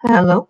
Hello.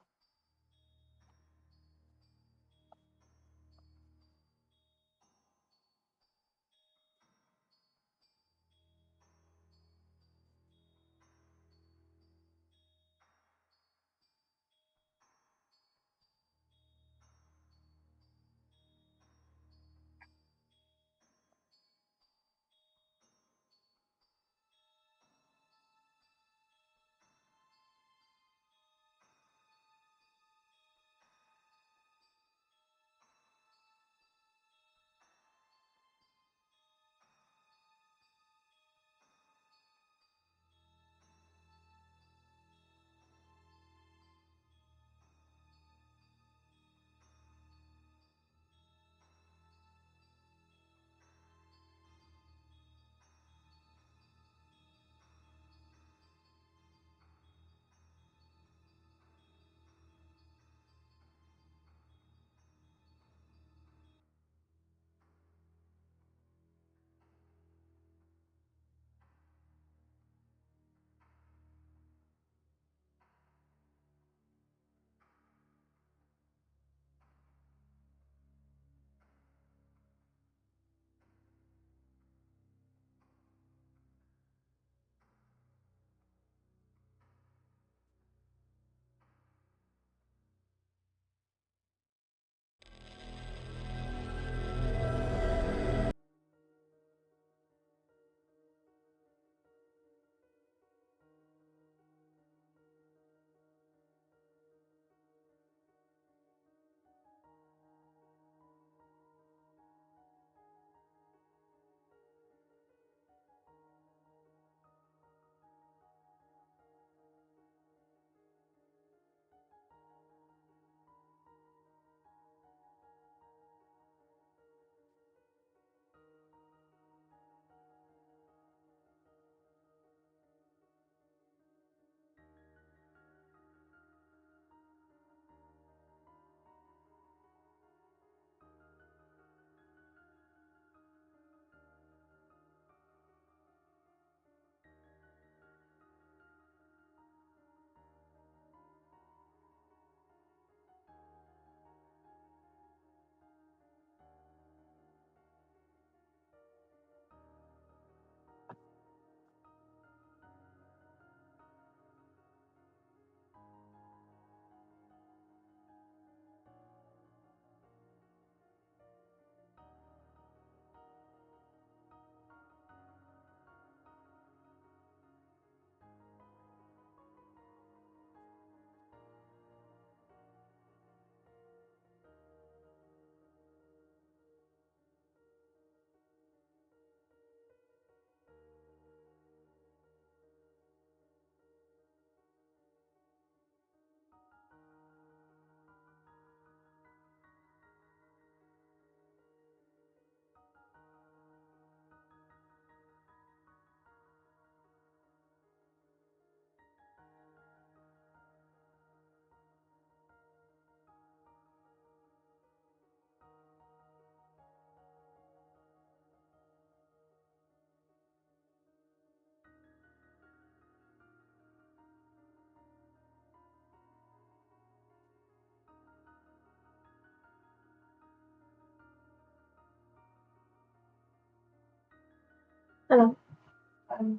Hello.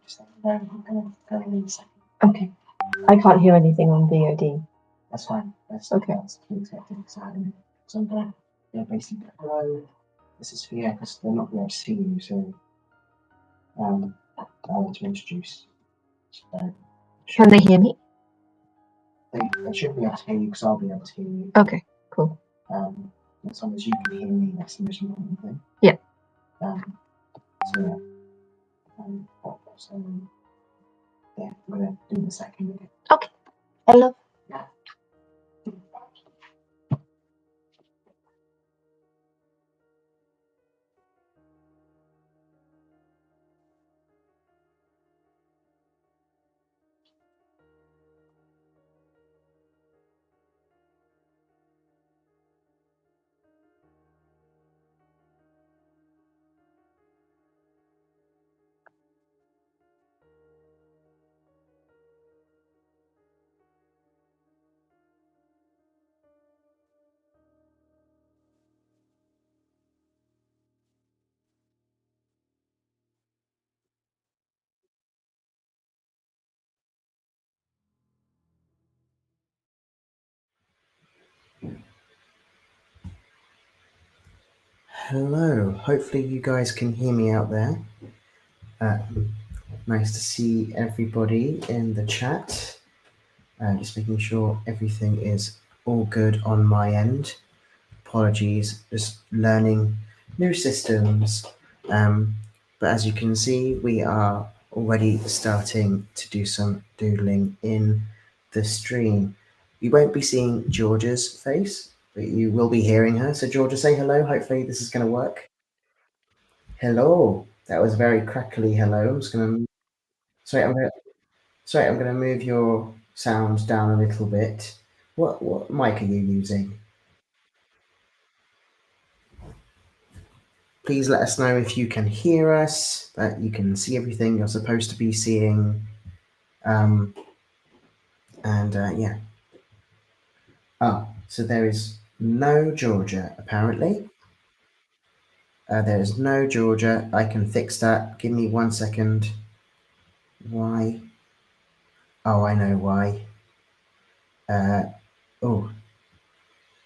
Just I'm gonna go in a second. Okay. I can't hear anything on VOD. That's fine. That's okay. That's accepted. So they're basically hello. This is Fia because they're not going to see you, so I want to introduce. So, can they hear me? They should be able to hear you because I'll be able to hear you. Okay, cool. As long as you can hear me, that's the most important thing. Yeah. So yeah. So yeah, I'm gonna do the second again. Okay. Hello. Yeah. Hello, hopefully you guys can hear me out there. Uh, Nice to see everybody in the chat. Just making sure everything is all good on my end. Apologies, just learning new systems. Um, but as you can see, we are already starting to do some doodling in the stream. You won't be seeing Georgia's face, but you will be hearing her. So, Georgia, say hello. Hopefully, this is going to work. Hello. That was very crackly. Hello. I'm just gonna. Sorry, I'm gonna. Sorry, I'm gonna move your sound down a little bit. What mic are you using? Please let us know if you can hear us. That you can see everything you're supposed to be seeing. Um, and yeah. Oh, so there is no Georgia apparently. There is no Georgia. I can fix that. Give me 1 second. Why? Oh, I know why. Uh, oh,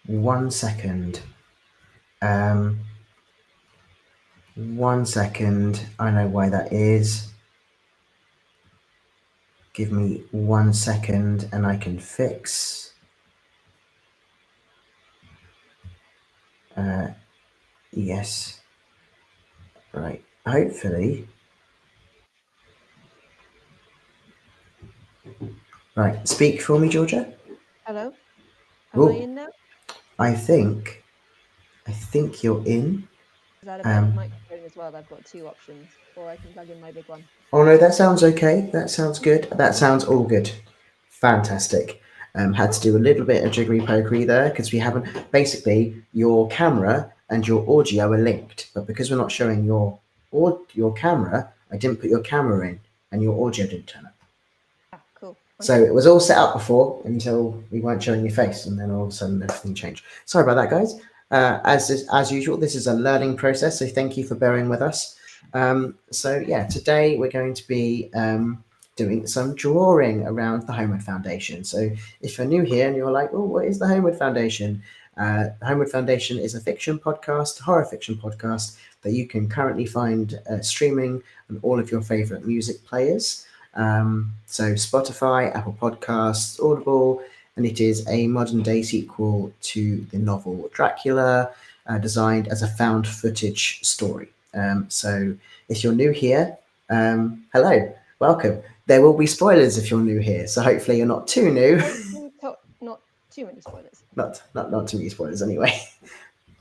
1 second. Um, 1 second. I know why that is. Give me 1 second and I can fix. Uh, yes. Right. Hopefully. Right. Speak for me, Georgia. Hello? Am I Oh, in now? I think. I think you're in. Is that a better Um, microphone as well? I've got two options, or I can plug in my big one. oh no, that sounds okay. That sounds good. That sounds all good. Fantastic. Had to do a little bit of jiggery pokery there because we haven't. Basically, your camera and your audio are linked, but because we're not showing or your camera, I didn't put your camera in, and your audio didn't turn up. Ah, cool. So Wonderful. it was all set up before until we weren't showing your face, and then all of a sudden everything changed. Sorry about that, guys. As usual, this is a learning process, so thank you for bearing with us. So yeah, today we're going to be doing some drawing around the Homeward Foundation. So if you're new here and you're like, "Oh, what is the Homeward Foundation?" The Homeward Foundation is a fiction podcast, horror fiction podcast that you can currently find streaming on all of your favorite music players. So Spotify, Apple Podcasts, Audible, and it is a modern day sequel to the novel Dracula, designed as a found footage story. So if you're new here, hello, welcome. There will be spoilers if you're new here, so hopefully you're not too new. Hopefully, not too many spoilers. Not too many spoilers anyway.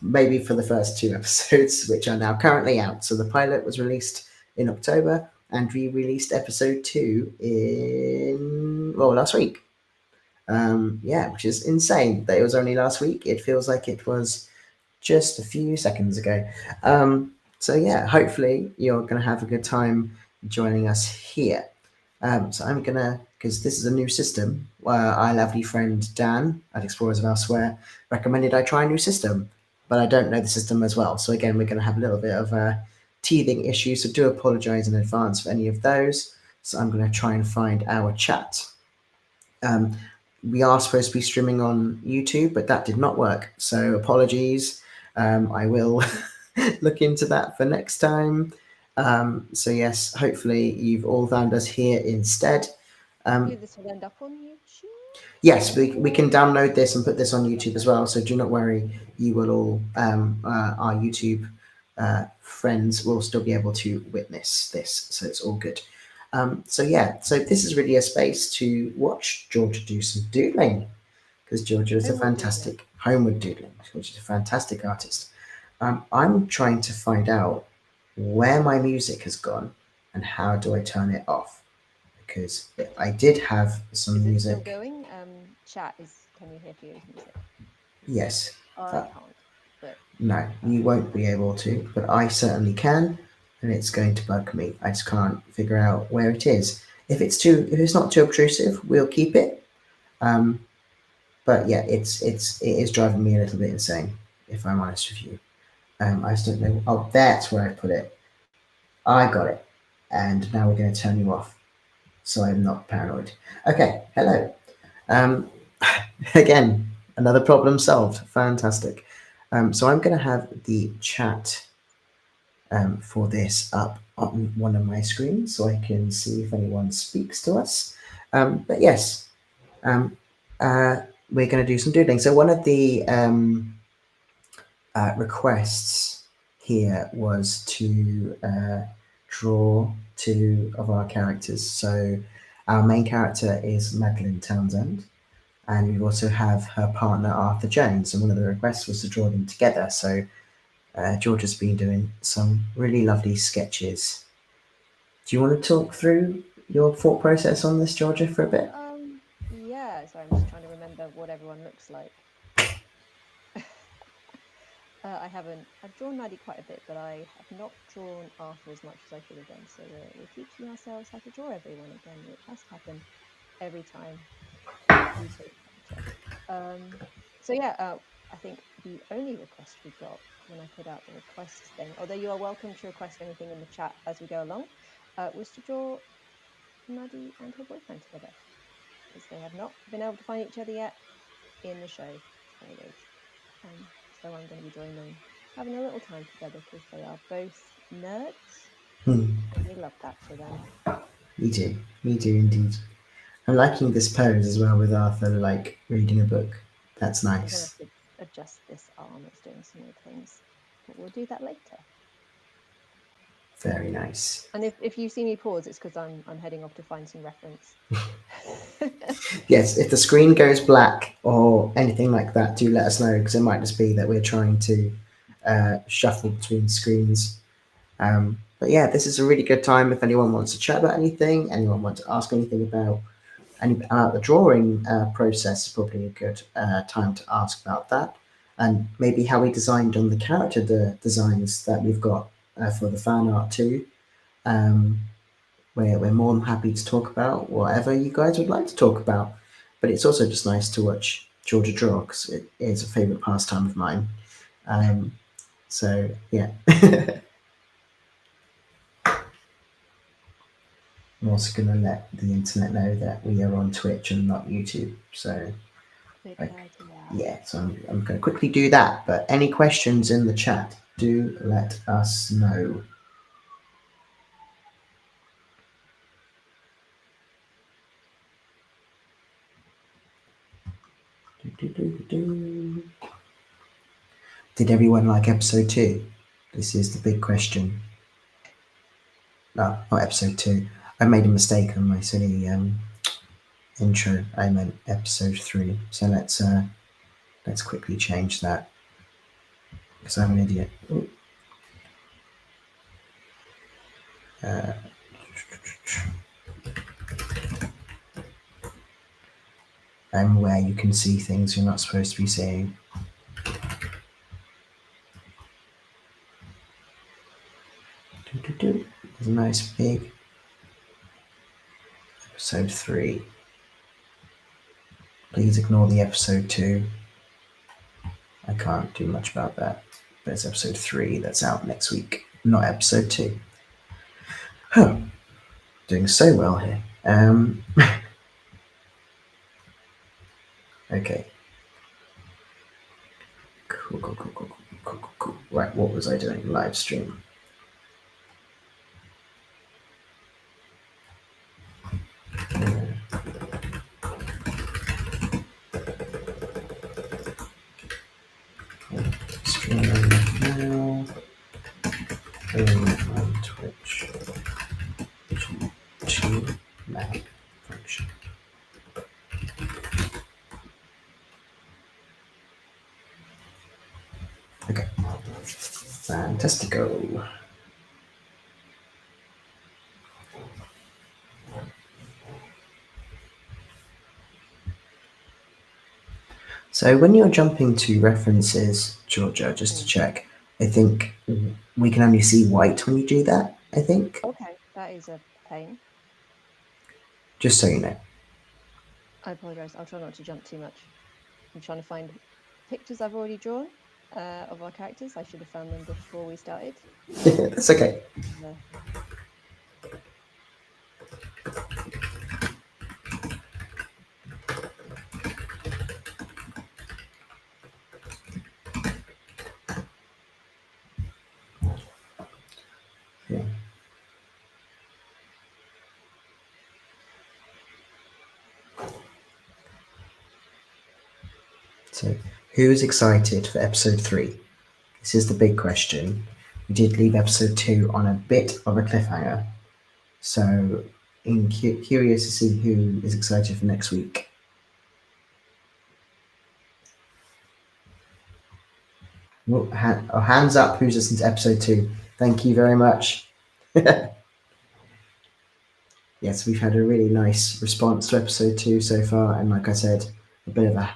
Maybe for the first two episodes, which are now currently out. So the pilot was released in October, and we released episode two in last week. Yeah, which is insane that it was only last week. It feels like it was just a few seconds ago. So yeah, hopefully you're gonna have a good time joining us here. So I'm gonna, because this is a new system. Our lovely friend Dan at Explorers of Elsewhere recommended I try a new system, but I don't know the system as well. So again, we're gonna have a little bit of a teething issue. So do apologise in advance for any of those. So I'm gonna try and find our chat. Um, we are supposed to be streaming on YouTube, but that did not work. So apologies. I will look into that for next time. So yes, hopefully you've all found us here instead. Hopefully, Um, this will end up on YouTube. yes, we can download this and put this on YouTube as well. So do not worry, you will all our YouTube friends will still be able to witness this. So it's all good. So yeah, so this is really a space to watch Georgia do some doodling because Georgia is a Homeward doodling. fantastic homeward doodling. Georgia is a fantastic artist. I'm trying to find out where my music has gone and how do I turn it off because I did have some Is it still music. going? Chat is. Can you hear Theo's music? Yes, I uh, can't, but no, you won't be able to, but I certainly can, and it's going to bug me. I just can't figure out where it is. If it's not too obtrusive, we'll keep it. Um, but yeah, it is driving me a little bit insane, if I'm honest with you. I just don't know. Oh, that's where I put it. I got it, and now we're going to turn you off, so I'm not paranoid. Okay, hello. Um, Again, another problem solved. Fantastic. So I'm going to have the chat for this up on one of my screens so I can see if anyone speaks to us. But yes, we're going to do some doodling. So one of the requests here was to draw two of our characters. So our main character is Madeline Townsend, and we also have her partner Arthur Jones. And one of the requests was to draw them together. So George has been doing some really lovely sketches. Do you want to talk through your thought process on this, Georgia, for a bit? Yeah, so I'm just trying to remember what everyone looks like. I've drawn Maddie quite a bit, but I have not drawn Arthur as much as I should have done. So we're teaching ourselves how to draw everyone again, which has to happen every time we take a picture. So yeah, I think the only request we got when I put out the requests thing, although you are welcome to request anything in the chat as we go along, was to draw Maddie and her boyfriend together, because they have not been able to find each other yet in the show spoilers. So I'm going to be drawing them having a little time together because they are both nerds and we love that for them. Me too indeed. I'm liking this pose as well with Arthur like reading a book. That's I'm going to nice. have to adjust this arm, it's doing some weird things, but we'll do that later. Very nice. And if you see me pause, it's because I'm heading off to find some reference. Yes, if the screen goes black or anything like that, do let us know, because it might just be that we're trying to shuffle between screens. But yeah, this is a really good time if anyone wants to chat about anything, anyone wants to ask anything about the drawing process, is probably a good time to ask about that, and maybe how we designed on the character designs that we've got for the fan art too. We're more than happy to talk about whatever you guys would like to talk about. But it's also just nice to watch Georgia draw, because it is a favourite pastime of mine. So yeah. I'm also going to let the internet know that we are on Twitch and not YouTube. So yeah, so I'm going to quickly do that. But any questions in the chat, do let us know. Did everyone like episode 2? This is the big question. No, not episode 2. I made a mistake on my silly intro. I meant episode 3. So let's quickly change that, because I'm an idiot. I'm where you can see things you're not supposed to be seeing. There's a nice big episode 3. Please ignore the episode 2. I can't do much about that. But it's episode 3 that's out next week, not episode 2. Oh, doing so well here. Okay. Cool. Right, what was I doing? Live stream. Streaming now. On Twitch. To Mac function. Okay. Fantastico. So when you're jumping to references, Georgia, just to check, I think we can only see white when you do that, I think. Okay, that is a pain. Just so you know. I apologise. I'll try not to jump too much. I'm trying to find pictures I've already drawn of our characters. I should have found them before we started. That's okay. So, who's excited for episode 3? This is the big question. We did leave episode 2 on a bit of a cliffhanger. So, curious to see who is excited for next week. Well, hands up who's listened to episode 2. Thank you very much. Yes, we've had a really nice response to episode 2 so far, and like I said, a bit of a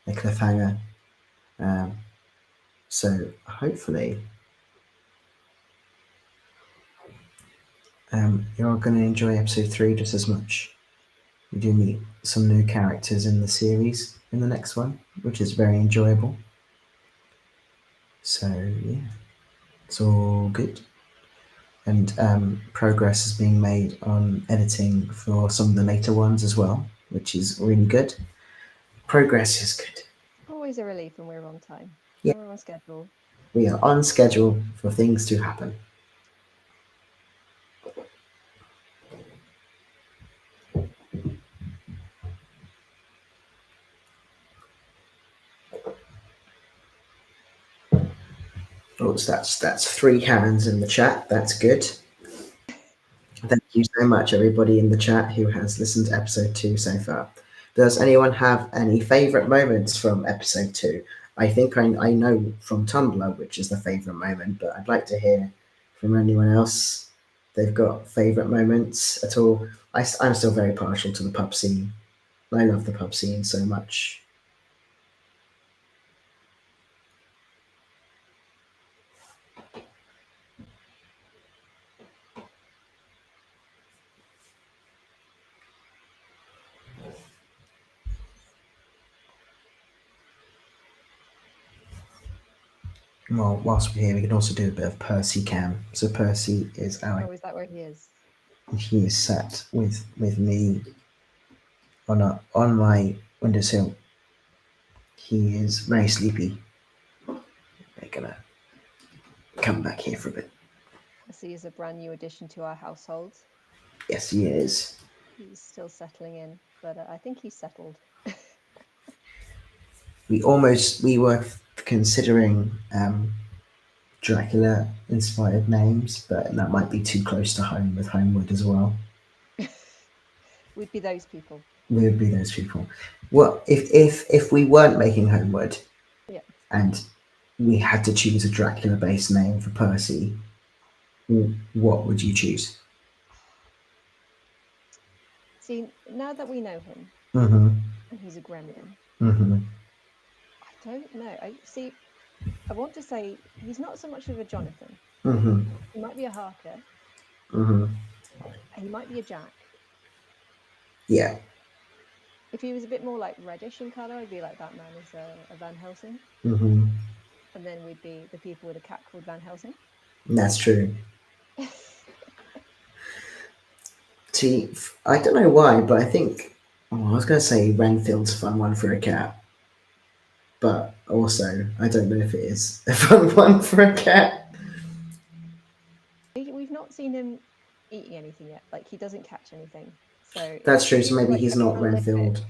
cliffhanger. So hopefully, you're going to enjoy episode 3 just as much. We do meet some new characters in the series in the next one, which is very enjoyable. So yeah, it's all good. And progress is being made on editing for some of the later ones as well, which is really good. Progress is good. Always a relief when we're on time. Yeah. We're on schedule. We are on schedule for things to happen. Oh, so that's 3 hands in the chat. That's good. Thank you so much, everybody in the chat who has listened to episode 2 so far. Does anyone have any favourite moments from episode 2? I think I know from Tumblr which is the favourite moment, but I'd like to hear from anyone else. They've got favourite moments at all. I'm still very partial to the pub scene. I love the pub scene so much. Well, whilst we're here, we can also do a bit of Percy cam. So Percy is Oh, is that where he is? he is sat with me on my windowsill. He is very sleepy. We're gonna come back here for a bit. I see he's a brand new addition to our household. Yes, he is. He's still settling in, but I think he's settled. We were considering Dracula inspired names, but that might be too close to home with Holmwood as well. We'd be those people. We would be those people. Well, if we weren't making Holmwood, yeah, and we had to choose a Dracula based name for Percy, what would you choose? See, now that we know him, and he's a gremlin, I don't know. I want to say he's not so much of a Jonathan. He might be a Harker. He might be a Jack. Yeah. If he was a bit more like reddish in colour, I'd be like that man is a Van Helsing. And then we'd be the people with a cat called Van Helsing. That's true. See, I don't know why, but I think I was going to say Renfield's a fun one for a cat. But also, I don't know if it is a fun one for a cat. We've not seen him eating anything yet. Like, he doesn't catch anything. So that's true. So maybe he's not Renfield.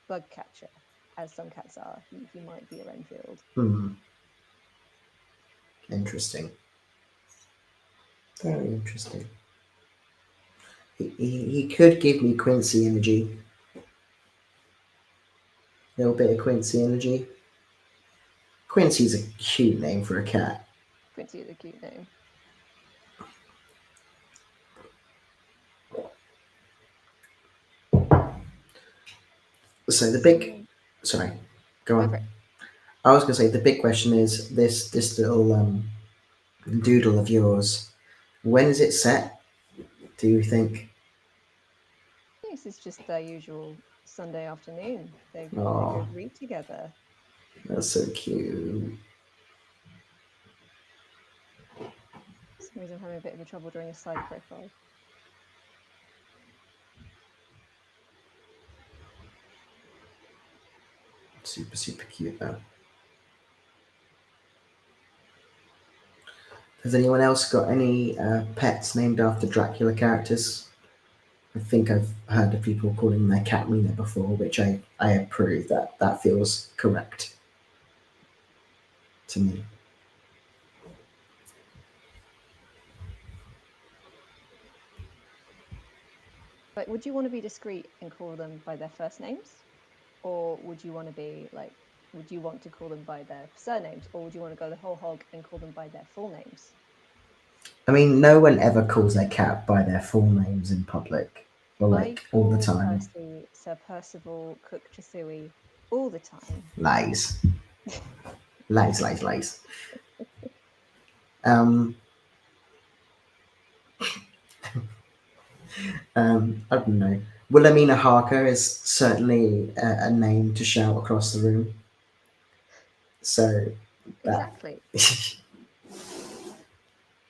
Bug catcher, as some cats are. He might be a Renfield. Interesting. Very interesting. He could give me Quincy energy. A little bit of Quincy energy. Quincy's a cute name for a cat. Quincy is a cute name. So the big... Sorry, go on. I was going to say the big question is this little doodle of yours. When is it set, do you think? This is just their usual Sunday afternoon. They go read together. That's so cute. For some reason I'm having a bit of a trouble drawing a side profile. Super, super cute though. Has anyone else got any pets named after Dracula characters? I think I've heard of people calling their cat Mina before, which I approve. That feels correct to me. Like, would you want to be discreet and call them by their first names, or would you want to be like, would you want to call them by their surnames, or would you want to go the whole hog and call them by their full names? I mean, no one ever calls their cat by their full names in public, or like all the call time. Percy Sir Percival Cook Chisui all the time. Lies, lies. Um, I don't know. Wilhelmina Harker is certainly a name to shout across the room. So that, Exactly.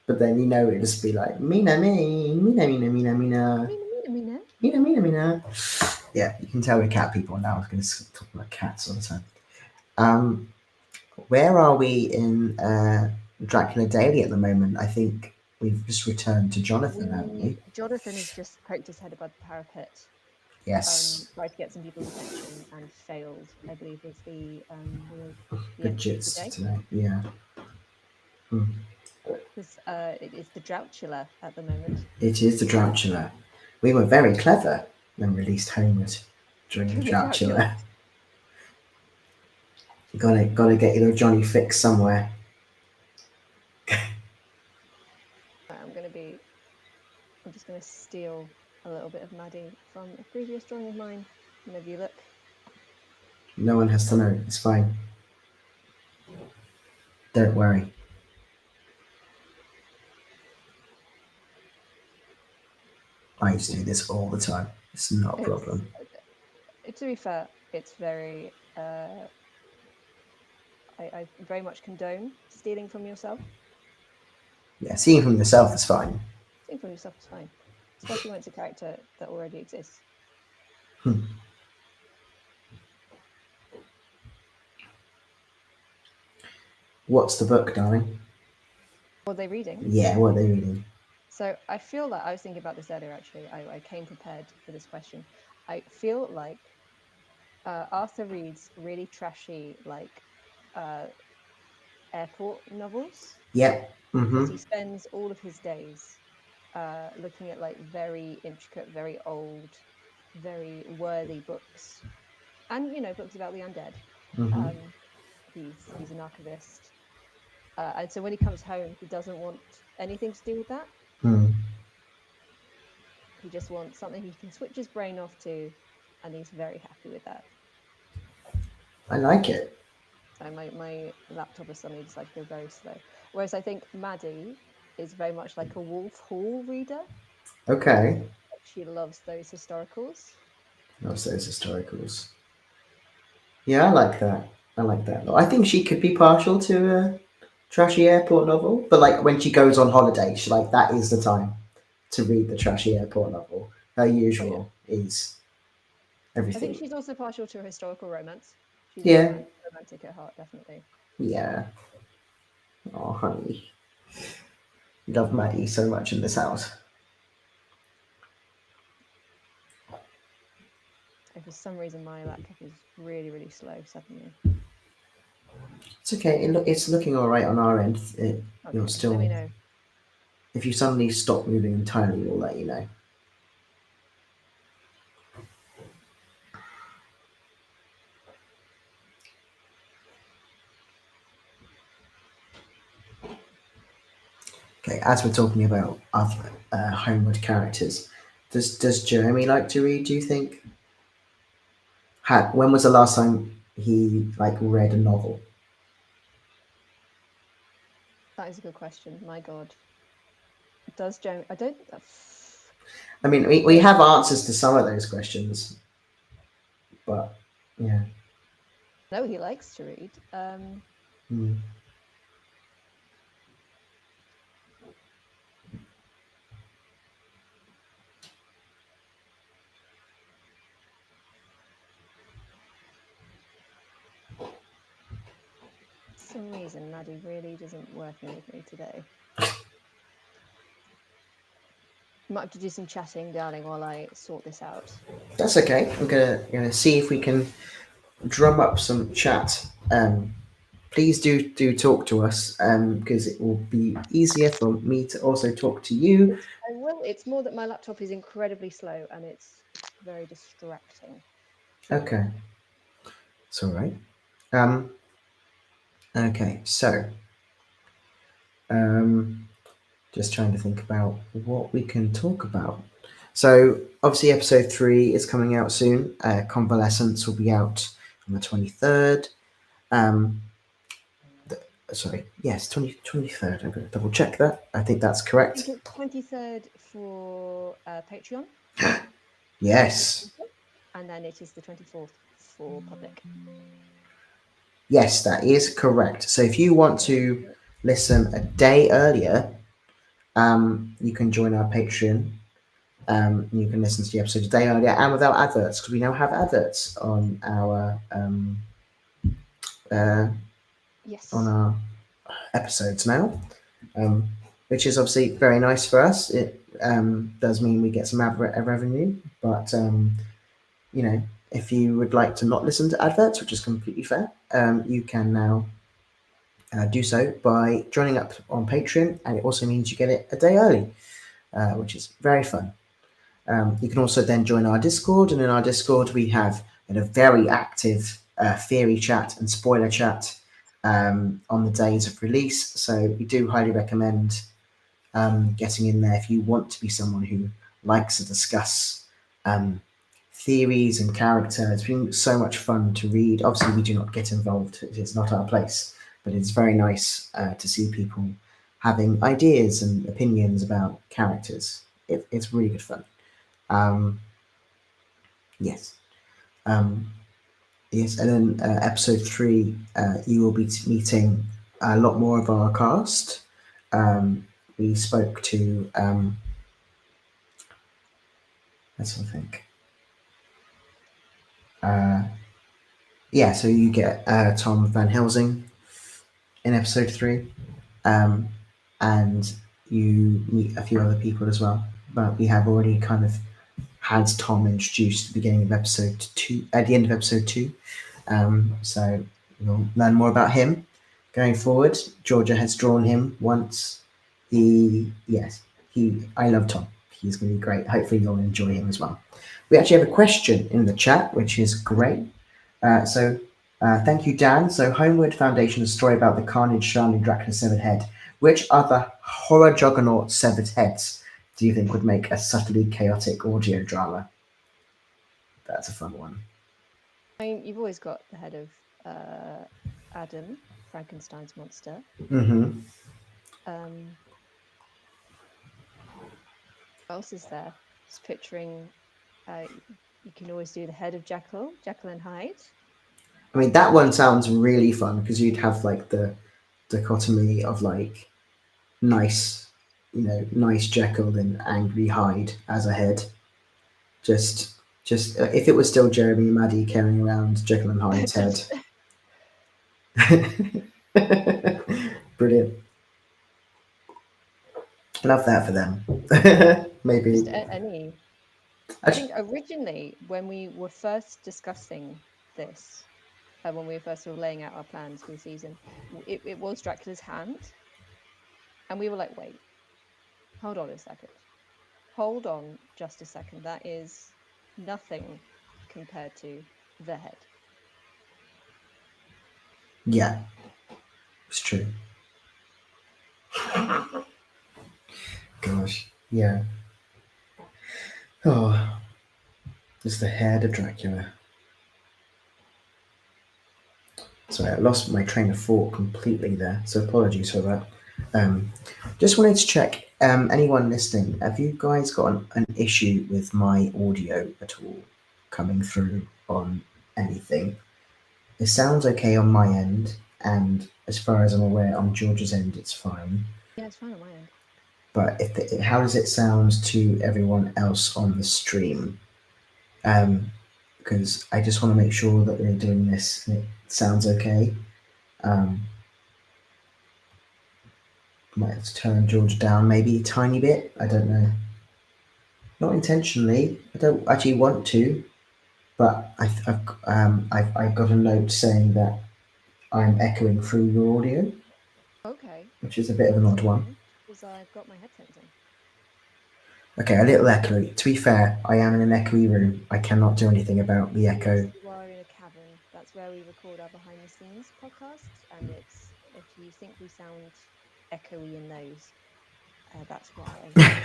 but then it'd just be like Mina, Mina. Yeah, you can tell we're cat people now. I was going to talk about cats all the time. Where are we in Dracula Daily at the moment? I think we've just returned to Jonathan, haven't we? Jonathan has just poked his head above the parapet. Yes. Tried to get some people's attention and failed, I believe was the The entry of the gist day. today. Yeah. Because it is the Droutula at the moment. It is the Dracula. We were very clever and released Holmwood during the Dracula. Gotta get your Johnny fix somewhere. I'm just gonna steal a little bit of Maddie from a previous drawing of mine. Whenever you look. No one has to know. It's fine. Don't worry. I used to do this all the time. It's not a problem. To be fair, it's very I very much condone stealing from yourself. Yeah, seeing from yourself is fine. Stealing from yourself is fine, especially when it's a character that already exists. What's the book, darling? What are they reading? Yeah, what are they reading? So I feel like I was thinking about this earlier. Actually, I came prepared for this question. I feel like Arthur reads really trashy, like airport novels. Yep. Because he spends all of his days looking at like very intricate, very old, very worthy books, and books about the undead. He's an archivist, and so when he comes home, he doesn't want anything to do with that. He just wants something he can switch his brain off to, and he's very happy with that. I like it. So my laptop has suddenly decided to go very slow. Whereas I think Maddie is very much like a Wolf Hall reader. Okay. She loves those historicals. Loves those historicals. Yeah, I like that. I think she could be partial to a trashy airport novel, but like when she goes on holiday, that is the time to read the trashy airport novel. Her usual is everything. I think she's also partial to a historical romance. She's romantic at heart, definitely. Yeah. Oh, honey. Love Maddie so much in this house. If for some reason my laptop is really, really slow suddenly. It's okay. It's looking all right on our end. You're still. Let me know. If you suddenly stop moving entirely, we'll let you know. Okay, as we're talking about other Holmwood characters, does Jeremy like to read? Do you think? When was the last time he read a novel? That is a good question. My God, does Jeremy? I don't. I mean, we have answers to some of those questions, but yeah. No, he likes to read. For some reason, Maddie really isn't working with me today. Might have to do some chatting, darling, while I sort this out. That's okay. I'm gonna see if we can drum up some chat. Please do talk to us because it will be easier for me to also talk to you. I will. It's more that my laptop is incredibly slow and it's very distracting. Okay, it's all right. Okay, so just trying to think about what we can talk about. So obviously, episode 3 is coming out soon. Convalescence will be out on the 23rd. Sorry, yes, 23rd. I'm going to double check that. I think that's I correct. think it's 23rd for Patreon. Yes. And then it is the 24th for public. Yes, that is correct. So if you want to listen a day earlier, you can join our Patreon. You can listen to the episode a day earlier and without adverts, because we now have adverts on our Yes. on our episodes now, which is obviously very nice for us. It does mean we get some revenue, but you know, if you would like to not listen to adverts, which is completely fair, you can now do so by joining up on Patreon, and it also means you get it a day early, which is very fun. You can also then join our Discord, and in our Discord we have a very active theory chat and spoiler chat on the days of release. So we do highly recommend getting in there if you want to be someone who likes to discuss theories and character. It's been so much fun to read. Obviously, we do not get involved; it's not our place. But it's very nice to see people having ideas and opinions about characters. It's really good fun. Yes. Yes, and then episode 3, you will be meeting a lot more of our cast. We spoke to, let's think. Yeah, so you get Tom Van Helsing in episode 3, and you meet a few other people as well. But we have already kind of had Tom introduced at the beginning of episode 2, at the end of episode 2. So we'll learn more about him going forward. Georgia has drawn him once. I love Tom. He's going to be great. Hopefully you'll enjoy him as well. We actually have a question in the chat, which is great. Thank you, Dan. So Holmwood Foundation's story about the carnage surrounding Dracula's severed head. Which other horror juggernaut severed heads do you think would make a subtly chaotic audio drama? That's a fun one. I mean, you've always got the head of Adam, Frankenstein's monster. Mm-hmm. What else is there? Just picturing. You can always do the head of Jekyll and Hyde. I mean, that one sounds really fun because you'd have like the dichotomy of like nice Jekyll and angry Hyde as a head. Just if it was still Jeremy and Maddie carrying around Jekyll and Hyde's head. Brilliant. Love that for them. Maybe. Just any. I think originally when we were first discussing this, when we were first sort of laying out our plans for the season, it was Dracula's hand. And we were like, wait, hold on a second. Hold on just a second. That is nothing compared to the head. Yeah, it's true. Gosh, yeah. Oh, it's the head of Dracula. Sorry, I lost my train of thought completely there, so apologies for that. Just wanted to check, anyone listening, have you guys got an issue with my audio at all coming through on anything? It sounds okay on my end, and as far as I'm aware, on George's end, it's fine. Yeah, it's fine on my end. But how does it sound to everyone else on the stream? Because I just want to make sure that we're doing this and it sounds okay. Might have to turn George down maybe a tiny bit. I don't know. Not intentionally. I don't actually want to, but I've got a note saying that I'm echoing through your audio, Okay. which is a bit of an odd one. Because I've got my headphones on. Okay, a little echoey. To be fair, I am in an echoey room. I cannot do anything about the echo. Yes, you are in a cavern. That's where we record our behind the scenes podcasts, and it's if you think we sound echoey in those, that's why.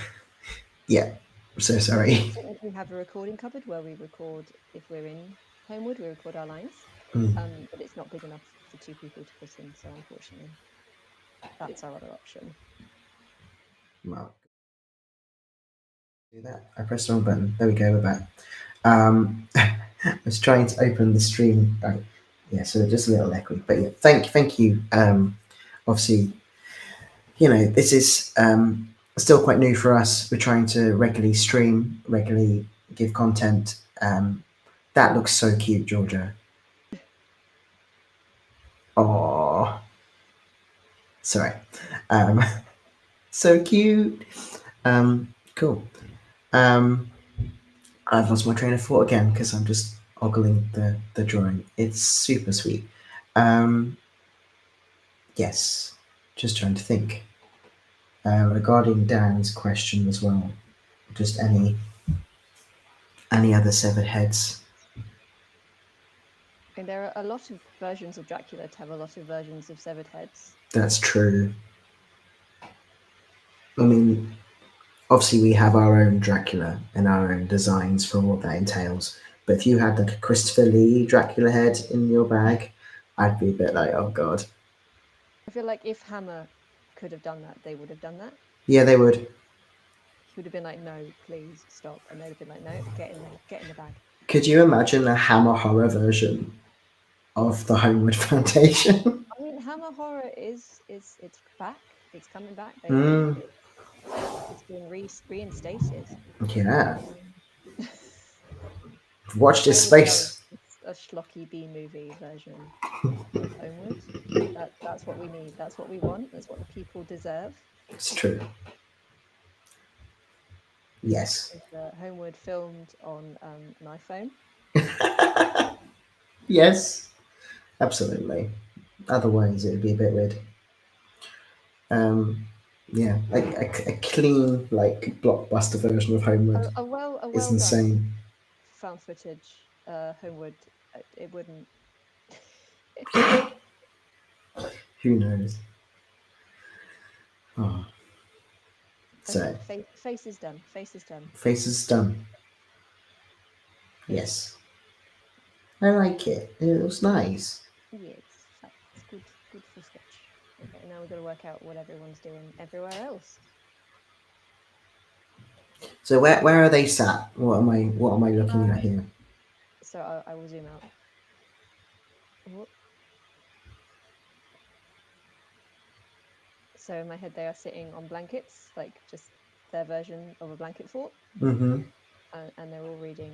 Yeah, I'm so sorry. We technically have a recording cupboard where we record if we're in Holmwood, we record our lines, but it's not big enough for two people to fit in. So unfortunately, that's our other option. Well, do that. I pressed the wrong button. There we go. We're back. I was trying to open the stream. Right. Yeah, so just a little echoey. But yeah, thank you. Obviously, this is still quite new for us. We're trying to regularly stream, regularly give content. That looks so cute, Georgia. Oh, sorry. So cute. Cool. I've lost my train of thought again because I'm just ogling the drawing. It's super sweet. Yes, just trying to think. Regarding Dan's question as well, just any other severed heads. And there are a lot of versions of Dracula to have a lot of versions of severed heads. That's true. I mean, obviously we have our own Dracula and our own designs for what that entails. But if you had like a Christopher Lee Dracula head in your bag, I'd be a bit like, oh god. I feel like if Hammer could have done that, they would have done that. Yeah, they would. He would have been like, "No, please stop," and they'd have been like, "No, get in there, get in the bag." Could you imagine a Hammer horror version of the Holmwood Foundation? I mean, Hammer horror is it's back. It's coming back, baby. Mm, It's been reinstated. yeah. Um, Watch I this would love space. a schlocky B movie version of Homewood. That's what we need. That's what we want. That's what the people deserve. It's true. Yes. Is Homewood filmed on an iPhone? Yes. Absolutely. Otherwise, it'd be a bit weird. Yeah, a clean like blockbuster version of Homewood A well is done insane. found footage Homewood. It wouldn't. Who knows? Oh. So Okay, face is done. Face is done. face is done. Yes, I like it. It was nice. Yeah, it's fine. It's good for sketch. Okay, now we've got to work out what everyone's doing everywhere else. So where are they sat? What am I looking at here? So I will zoom out. Whoop. So in my head, they are sitting on blankets, like just their version of a blanket fort, Mm-hmm. and they're all reading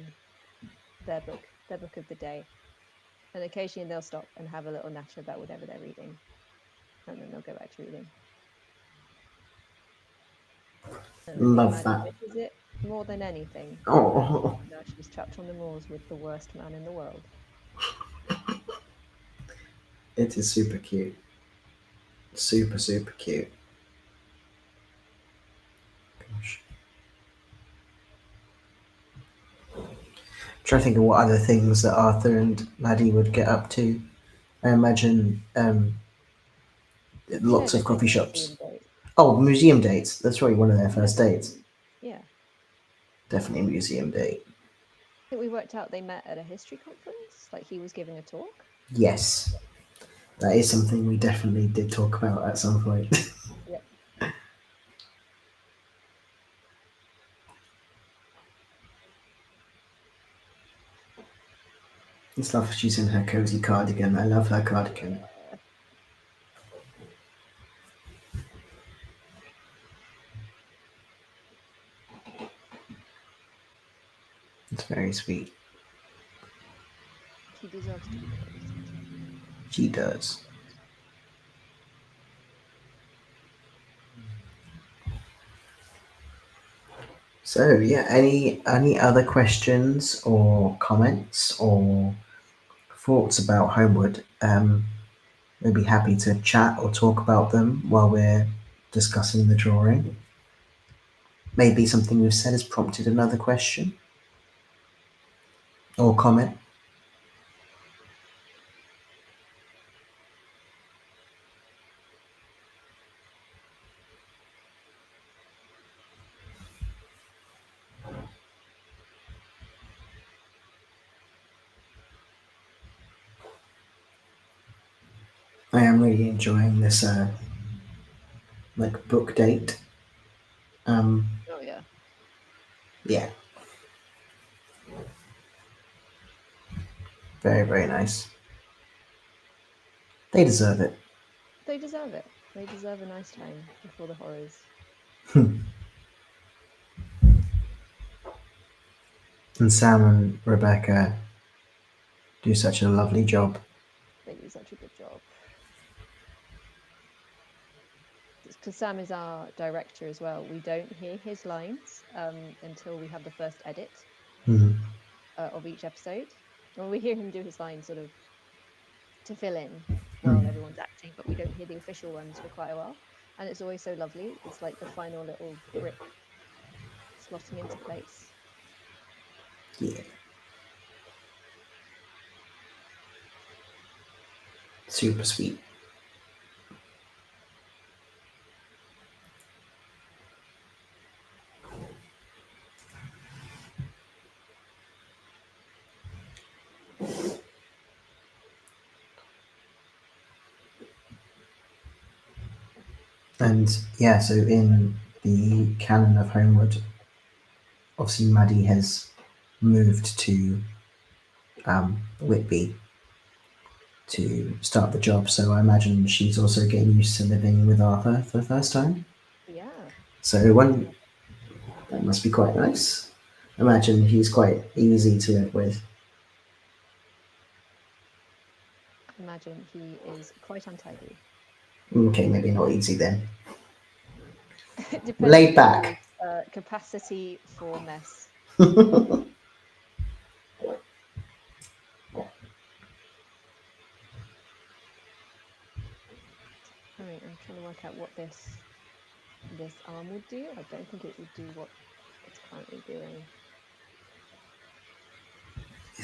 their book of the day. And occasionally they'll stop and have a little natter about whatever they're reading, and then they'll go back to reading. And I think Love Maddie that. misses it more than anything. Oh, Now she's trapped on the moors with the worst man in the world. it is super cute. Super cute. Gosh. Trying to think of what other things that Arthur and Maddie would get up to. I imagine lots of coffee shops. Oh, museum dates. That's probably one of their first dates. Yeah. I Definitely a museum date. think we worked out they met at a history conference, like he was giving a talk. Yes. That is something we definitely did talk about at some point. Yep. It's love she's in her cozy cardigan. I love her cardigan. It's very sweet. She deserves to be praised. She does. So yeah, any other questions or comments or thoughts about Homewood? We'd be happy to chat or talk about them while we're discussing the drawing. Maybe something we've said has prompted another question or comment. I am really enjoying this like book date. Oh yeah. Yeah, very, very nice. They deserve it. They deserve it. They deserve a nice time before the horrors. And Sam and Rebecca do such a lovely job. They do such a good job. Because Sam is our director as well. We don't hear his lines until we have the first edit of each episode. Well, we hear him do his lines sort of to fill in while everyone's acting, but we don't hear the official ones for quite a while. And it's always so lovely. It's like the final little brick slotting into place. Yeah. Super sweet. And yeah, so in the canon of Homewood, obviously Maddie has moved to Whitby to start the job, so I imagine she's also getting used to living with Arthur for the first time. Yeah. So that must be quite nice. Imagine he's quite easy to live with. Imagine he is quite untidy. Okay, maybe not easy then. Depends Laid on back. his capacity for mess. I mean, I'm trying to work out what this arm would do. I don't think it would do what it's currently doing.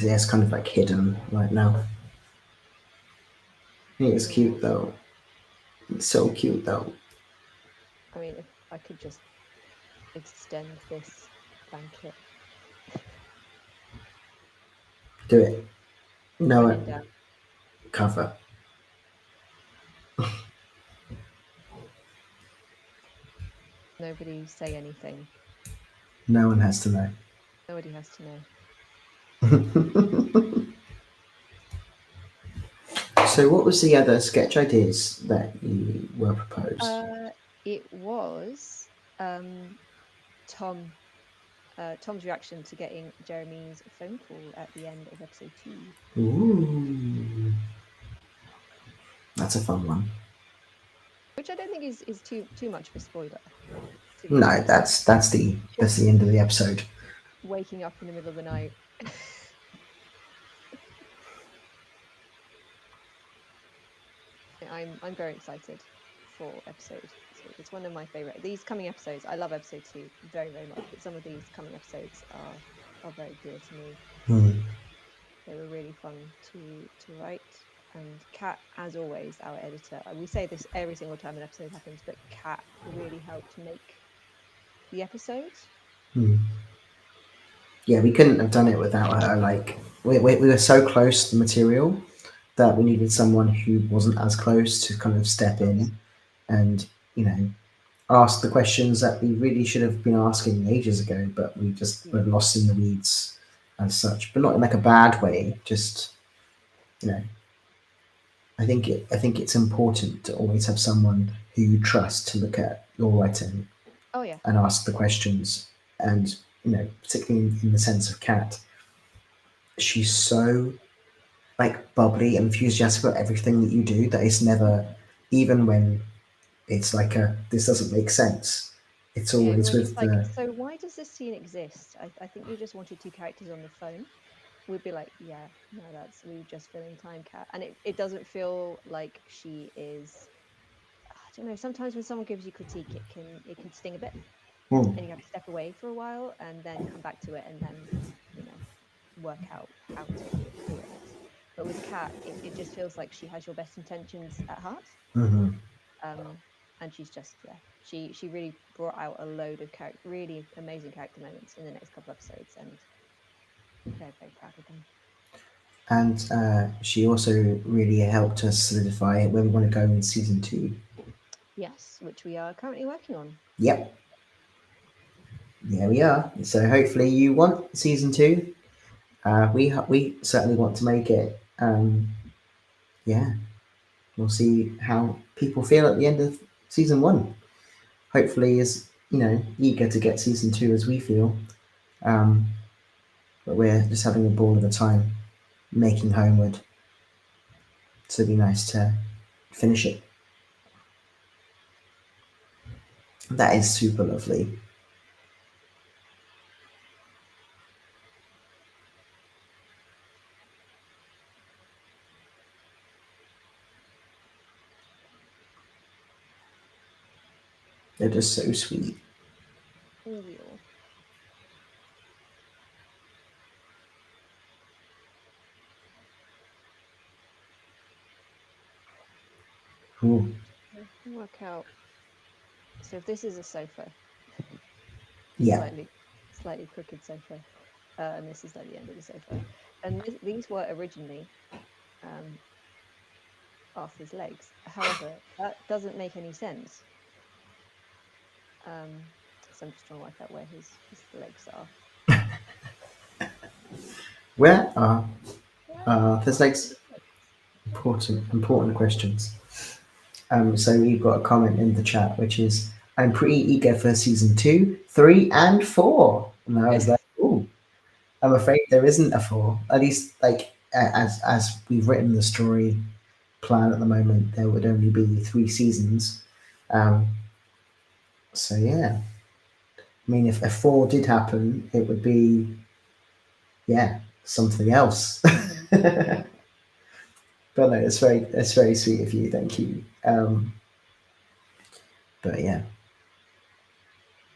Yeah, it's kind of like hidden right now. It's Yeah. cute though. It's so cute though. I mean, if I could just extend this blanket, Do it. No, put him down. cover. Nobody say anything. No one has to know. Nobody has to know. So, what was the other sketch ideas that you were proposed? It was Tom. Tom's reaction to getting Jeremy's phone call at the end of episode 2. Ooh, that's a fun one. Which I don't think is too much of a spoiler. To be No, honest. that's the end of the episode. Waking up in the middle of the night. I'm very excited for episode 2. It's one of my favorite. These coming episodes, I love episode 2 very, very much, but some of these coming episodes are very dear to me. They were really fun to write. And Kat, as always, our editor, we say this every single time an episode happens, but Kat really helped make the episode. Yeah, we couldn't have done it without her. Like, we were so close to the material that we needed someone who wasn't as close to kind of step in and, ask the questions that we really should have been asking ages ago, but we just were lost in the weeds as such. But not in like a bad way, just, I think it's important to always have someone who you trust to look at your writing and ask the questions. And particularly in the sense of Kat, she's so like bubbly and enthusiastic about everything that you do that it's never, even when it's like this doesn't make sense, it's Yeah, always when it's with like, the so why does this scene exist? I think you just wanted two characters on the phone. We'd be like, yeah, no, that's we were just filling time, Cat. And it doesn't feel like she is. I don't know. Sometimes when someone gives you critique, it can sting a bit, Hmm. and you have to step away for a while and then come back to it and then you know work out how to do it next. But with Cat, it just feels like she has your best intentions at heart. Mhm. Um, and she's just she really brought out a load of really amazing character moments in the next couple episodes, and very very proud of them. And she also really helped us solidify where we want to go in season 2. Yes, which we are currently working on. Yep, there we are. So hopefully you want season 2. We certainly want to make it. Yeah, we'll see how people feel at the end of season 1. Hopefully, as eager to get season 2 as we feel. Um, but we're just having a ball of a time making Homeward. So it'd be nice to finish it. That is super lovely. They're just so sweet. Thank you. Ooh. Work out. So if this is a sofa, Yeah. slightly crooked sofa, and this is like the end of the sofa, and these were originally um, Arthur's legs. However, that doesn't make any sense. So I'm just trying to work out where his legs are. Where are Where there's are like his legs? important questions. So we've got a comment in the chat which is, I'm pretty eager for season 2, 3, and 4. And I was like, ooh, I'm afraid there isn't a 4. At least as we've written the story plan at the moment, there would only be 3 seasons. So yeah. I mean, if a 4 did happen, it would be, something else. But no, it's very sweet of you. Thank you. But yeah,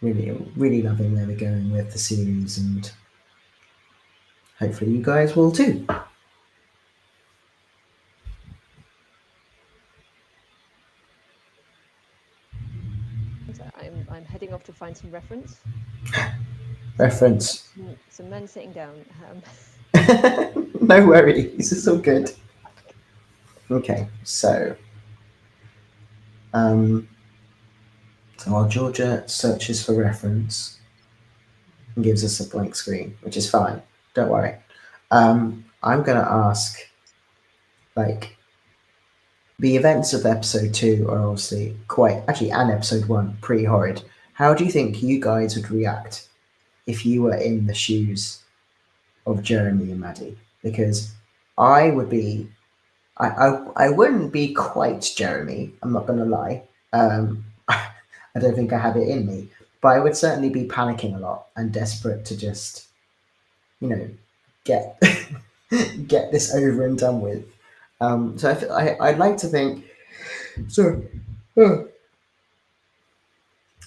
really, really loving where we're going with the series, and hopefully you guys will too. So I'm heading off to find some reference. Reference. Some men sitting down. No worries, it's all good. Okay, um, so while Georgia searches for reference and gives us a blank screen, which is fine. Don't worry. I'm gonna ask, like, the events of episode 2 are obviously quite, actually, and episode 1 pretty horrid. How do you think you guys would react if you were in the shoes of Jeremy and Maddie? Because I would be, I wouldn't be quite Jeremy. I'm not gonna lie. I don't think I have it in me, but I would certainly be panicking a lot and desperate to just, get get this over and done with. So I'd like to think. So,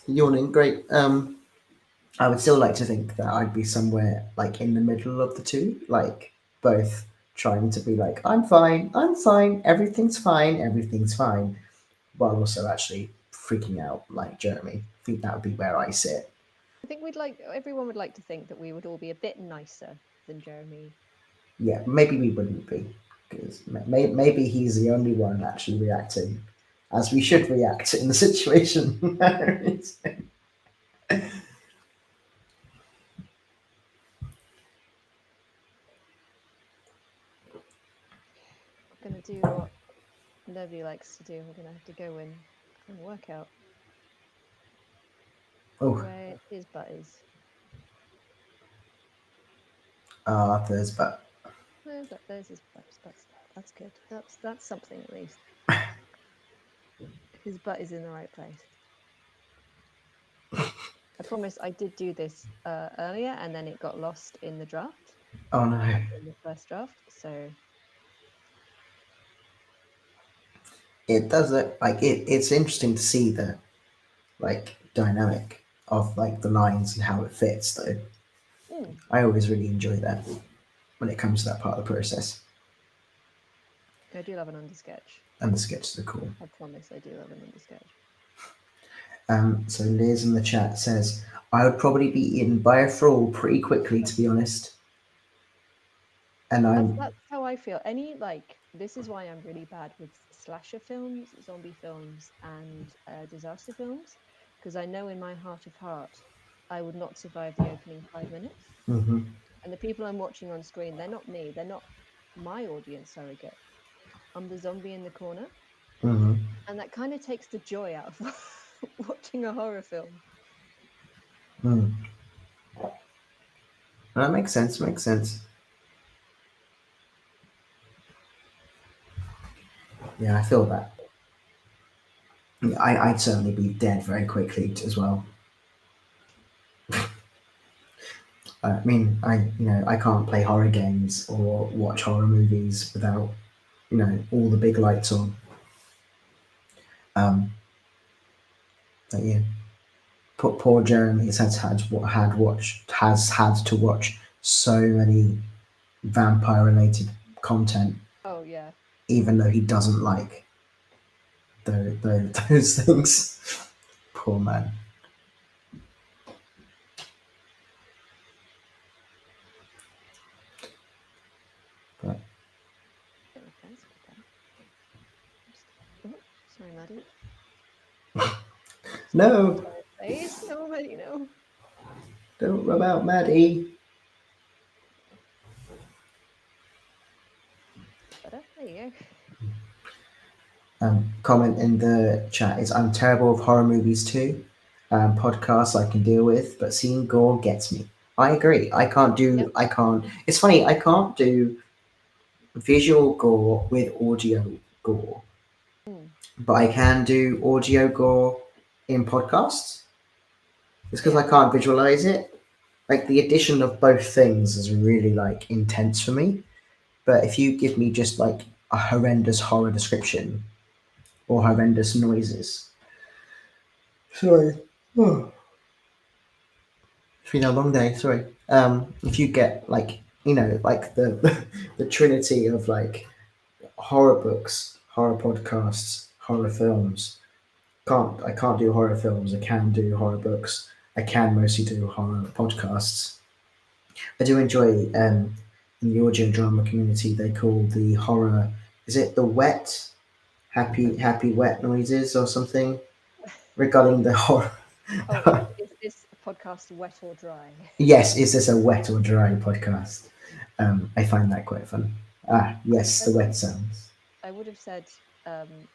yawning. Great. I would still like to think that I'd be somewhere like in the middle of the two, like both trying to be like, I'm fine, everything's fine, while also actually freaking out like Jeremy. I think that would be where I sit. I think everyone would like to think that we would all be a bit nicer than Jeremy. Yeah, maybe we wouldn't be, because maybe he's the only one actually reacting as we should react in the situation. We're gonna do what nobody likes to do. We're gonna have to go in and work out Oh, where his butt is. Arthur's, but There's his butt. That's good. That's something at least. His butt is in the right place. promise I did do this earlier, and then it got lost in the draft, Oh no. in the first draft. So It does it like it's interesting to see the like dynamic of like the lines and how it fits though. I always really enjoy that when it comes to that part of the process. I do love an undersketch. And the sketches are cool. I promise I do love an undersketch. So Liz in the chat says, I would probably be eaten by a thrall pretty quickly, to be honest. And That's how I feel. This is why I'm really bad with slasher films, zombie films, and disaster films, because I know in my heart of heart I would not survive the opening 5 minutes. Mhm. And the people I'm watching on screen, they're not me. They're not my audience surrogate. I'm the zombie in the corner. Mhm. And that kind of takes the joy out of watching a horror film. That makes sense. Makes sense. Yeah, I feel that. Yeah, I'd certainly be dead very quickly as well. I mean, I can't play horror games or watch horror movies without, all the big lights on. But yeah, poor Jeremy has had to watch so many vampire related content, Oh, yeah. even though he doesn't like those things. Poor man. But Okay, oh, sorry, Maddie. no, Face. No, Maddie, no. don't rub out Maddie. Better. There you go. Comment in the chat is I'm terrible with horror movies too. Podcasts I can deal with, but seeing gore gets me. I agree. I can't do. Yep. I can't. It's funny. I can't do visual gore with audio gore, but I can do audio gore in podcasts. It's because I can't visualize it. Like the addition of both things is really like intense for me. But if you give me just like a horrendous horror description or horrendous noises, sorry, oh, it's been a long day. Sorry. If you get like like the the trinity of like horror books, horror podcasts, horror films. I can't do horror films. I can do horror books. I can mostly do horror podcasts. I do enjoy in the audio drama community they call the horror, is it the wet happy wet noises or something regarding the horror. Oh, is this podcast wet or dry? Yes, is this a wet or dry podcast? I find that quite fun. Yes, the wet sounds. I would have said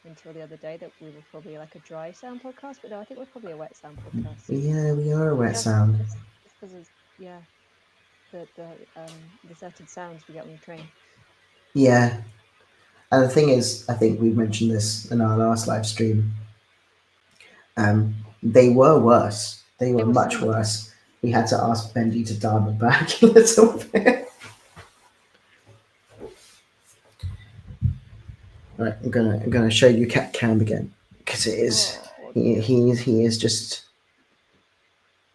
until the other day that we were probably like a dry sound podcast, but no, I think we're probably a wet sound podcast. Yeah, we are a wet Just sound. because of the certain sounds we get on the train. Yeah, and the thing is, I think we mentioned this in our last live stream. They were worse. They were much so worse. We had to ask Benji to dial them back a little bit. Right, I'm gonna show you cat cam again because it is he is just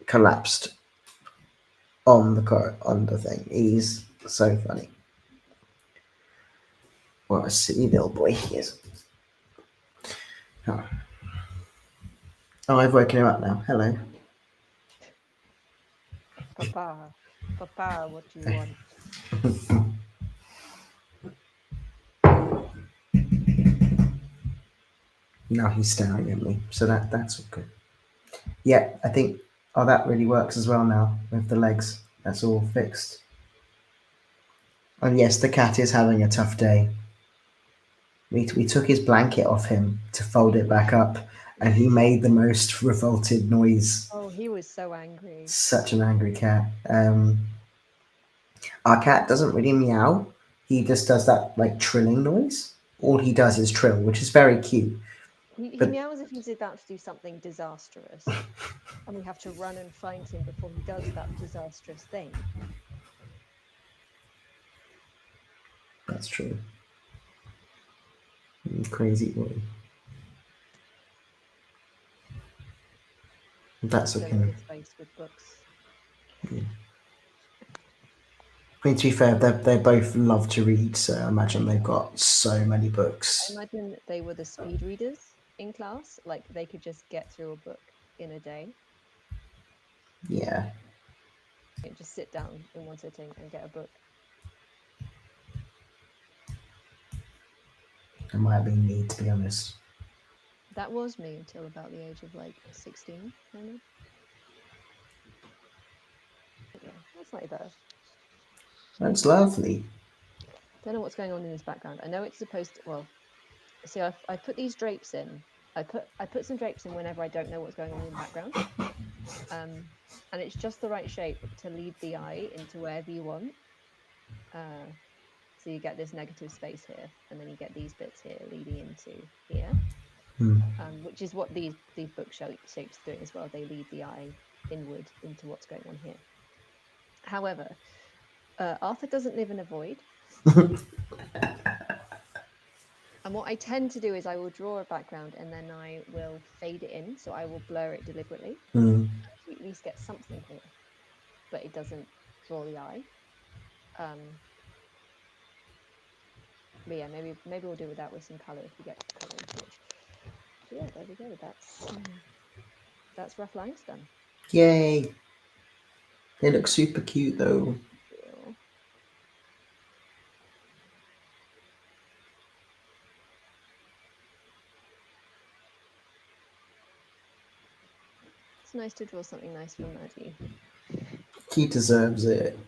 collapsed on the thing. He's so funny. What a silly little boy he is. Oh, I've woken him up now. Hello. Papa, what do you want? Now he's staring at me, so that's all good. Yeah, I think that really works as well now with the legs. That's all fixed. And yes, the cat is having a tough day. We took his blanket off him to fold it back up, and he made the most revolted noise. Oh, he was so angry. Such an angry cat. Our cat doesn't really meow. He just does that like trilling noise. All he does is trill, which is very cute. He But- meows if he's about to do something disastrous, and we have to run and find him before he does that disastrous thing. That's true. Crazy boy. That's Filling okay. his face with books. I mean, to be fair, they both love to read, so I imagine they've got so many I books. imagine they were the speed readers in class. Like they could just get through a book in a day. Yeah. And just sit down in one sitting and get a book. It might have been me, to be honest. That was me until about the age of like 16, kind of. But yeah, that's slightly better. That's lovely. Don't know what's going on in this background. I know it's supposed to. Well, see, I put these drapes in. I put some drapes in whenever I don't know what's going on in the background. And it's just the right shape to lead the eye into wherever you want. So you get this negative space here, and then you get these bits here leading into here, which is what these book shapes are doing as well. They lead the eye inward into what's going on here. However, Arthur doesn't live in a void. And what I tend to do is I will draw a background and then I will fade it in. So I will blur it deliberately. So you at least get something here, but it doesn't draw the eye. But yeah, maybe we'll do that with some color if we get color into it. But yeah, there we go. That's rough lines done. Yay! They look super cute though. Ew. It's nice to draw something nice for Maddie. He deserves it.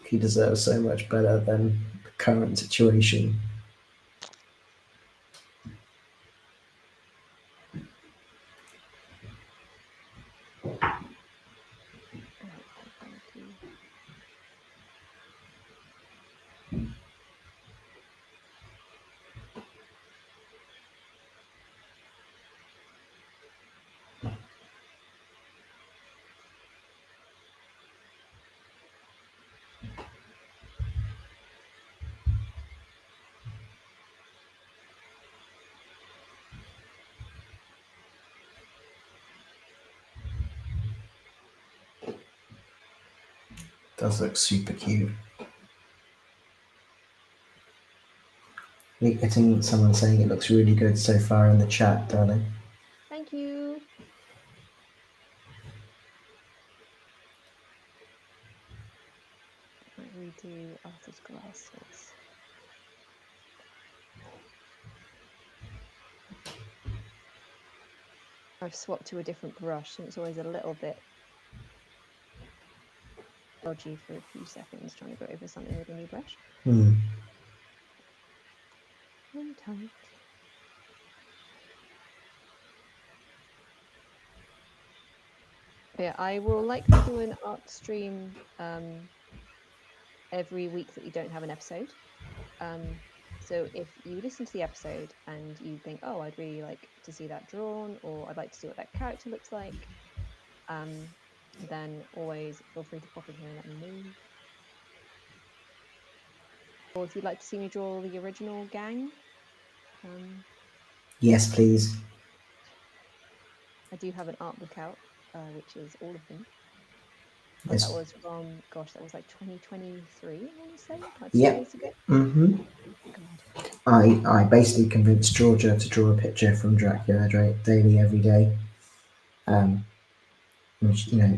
He deserves so much better than the current situation. Thank you. Does look super cute. We're getting someone saying it looks really good so far in the chat, darling. Thank you. Might redo Arthur's glasses. I've swapped to a different brush and it's always a little bit dodgy for a few seconds trying to go over something with a new brush. Hang tight. Yeah, I will likely do an art stream every week that we don't have an episode. So if you listen to the episode and you think, oh, I'd really like to see that drawn, or I'd like to see what that character looks like, then always feel free to pop in here and let me know. Or if you'd like to see me draw the original gang, Yes, please. I do have an art book out, which is all of them. Yes. That was from, gosh, that was like 2023, I want to say, like 2 Yep. years ago. God. I basically convinced Georgia to draw a picture from Dracula daily every day. And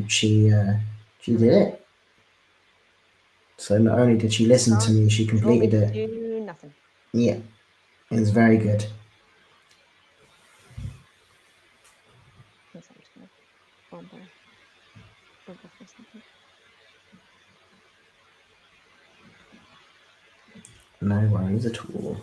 she did it. So not only did she listen to me, she completed it. Do nothing. Yeah, it was very good. I'm just gonna bumble for a second. No worries at all.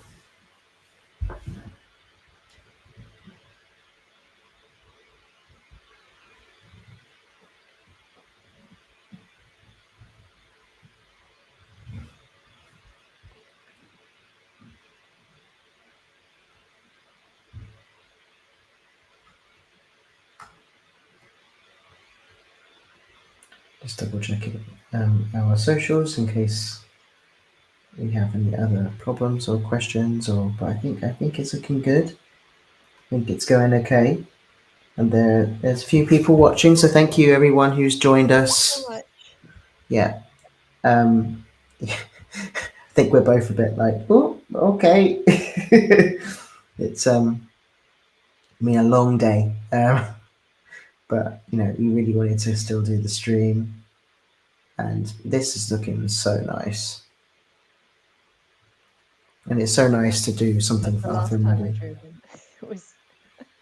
Just double checking our socials in case we have any other problems or questions. But I think it's looking good. I think it's going okay. And there's a few people watching, so thank you everyone who's joined Thanks so us. much. Yeah. I think we're both a bit like, oh, okay. It's been a long day, but we really wanted to still do the stream, and this is looking so nice, and it's so nice to do something The for Arthur last and time I Maddie. drew him, it was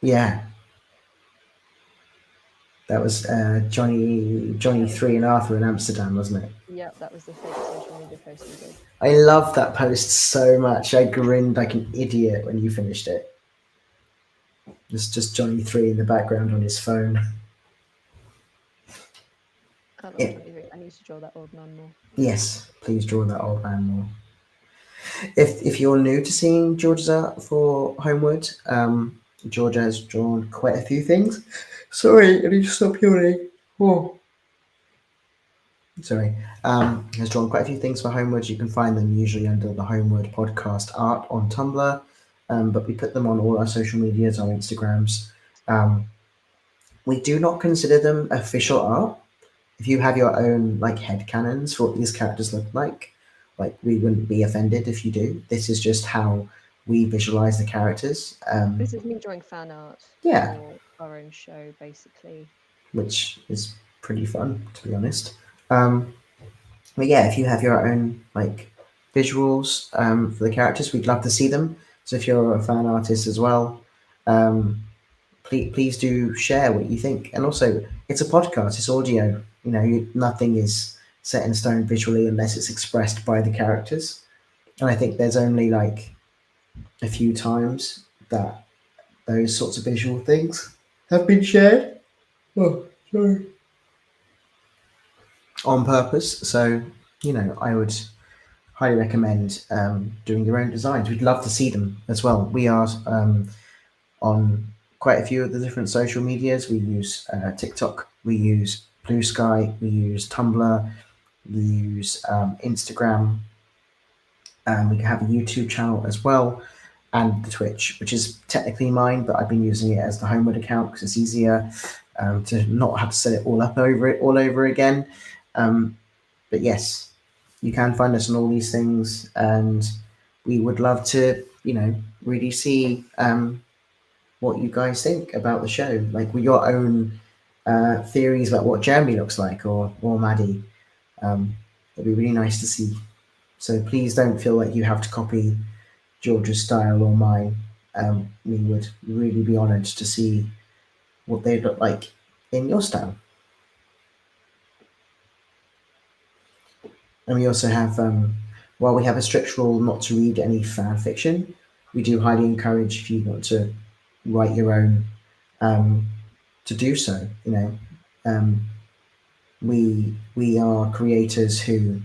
Yeah, that was Johnny 3 and Arthur in Amsterdam, wasn't it? yeah, that was the fake social media post we did. I love that post so much. I grinned like an idiot when you finished it. It's just Johnny 3 in the background on his phone. I love Yeah. Johnny Three. I need to draw that old man more. Yes, please draw that old man more. If you're new to seeing George's art for Holmwood, George has drawn quite a few things. Sorry, I need to stop yawning. Oh. Sorry. Has drawn quite a few things for Holmwood. You can find them usually under the Holmwood podcast art on Tumblr, but we put them on all our social medias, our Instagrams. We do not consider them official art. If you have your own like headcanons for what these characters look like we wouldn't be offended if you do. This is just how we visualize the characters. This is me drawing fan art Yeah. for our own show, basically. Which is pretty fun, to be honest. But yeah, if you have your own like visuals for the characters, we'd love to see them. So if you're a fan artist as well, please do share what you think. And also, it's a podcast, it's audio. Nothing is set in stone visually unless it's expressed by the characters. And I think there's only like a few times that those sorts of visual things have been shared. Oh, sorry. On purpose. So, I would highly recommend doing your own designs. We'd love to see them as well. We are on quite a few of the different social medias. We use TikTok, we use Blue Sky, we use Tumblr, we use Instagram, and we have a YouTube channel as well, and the Twitch, which is technically mine, but I've been using it as the Homewood account because it's easier to not have to set it all over again. But yes, you can find us on all these things, and we would love to, really see what you guys think about the show, like with your own theories about what Jeremy looks like or Maddie. It'd be really nice to see. So please don't feel like you have to copy George's style or mine. We would really be honoured to see what they look like in your style. And we also have, while we have a strict rule not to read any fan fiction, we do highly encourage if you want to write your own to do so. We are creators who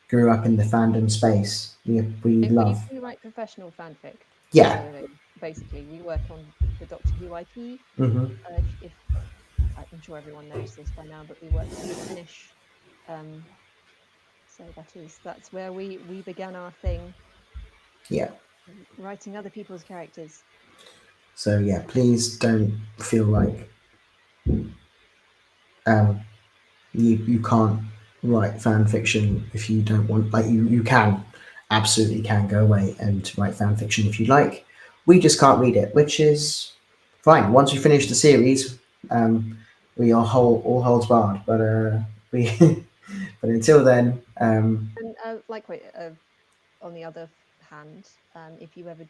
grew up in the fandom space. We love. We write professional fanfic. Yeah. So basically, we work on the Doctor Who IP. Mm-hmm. If I'm sure everyone knows this by now, but we work to finish. So that's where we began our thing. Yeah. Writing other people's characters. So yeah, please don't feel like you can't write fan fiction if you don't want. Like you can, absolutely can go away and write fan fiction if you like. We just can't read it, which is fine. Once we finish the series, we are all holds barred. But we, but until then, And on the other hand, if you ever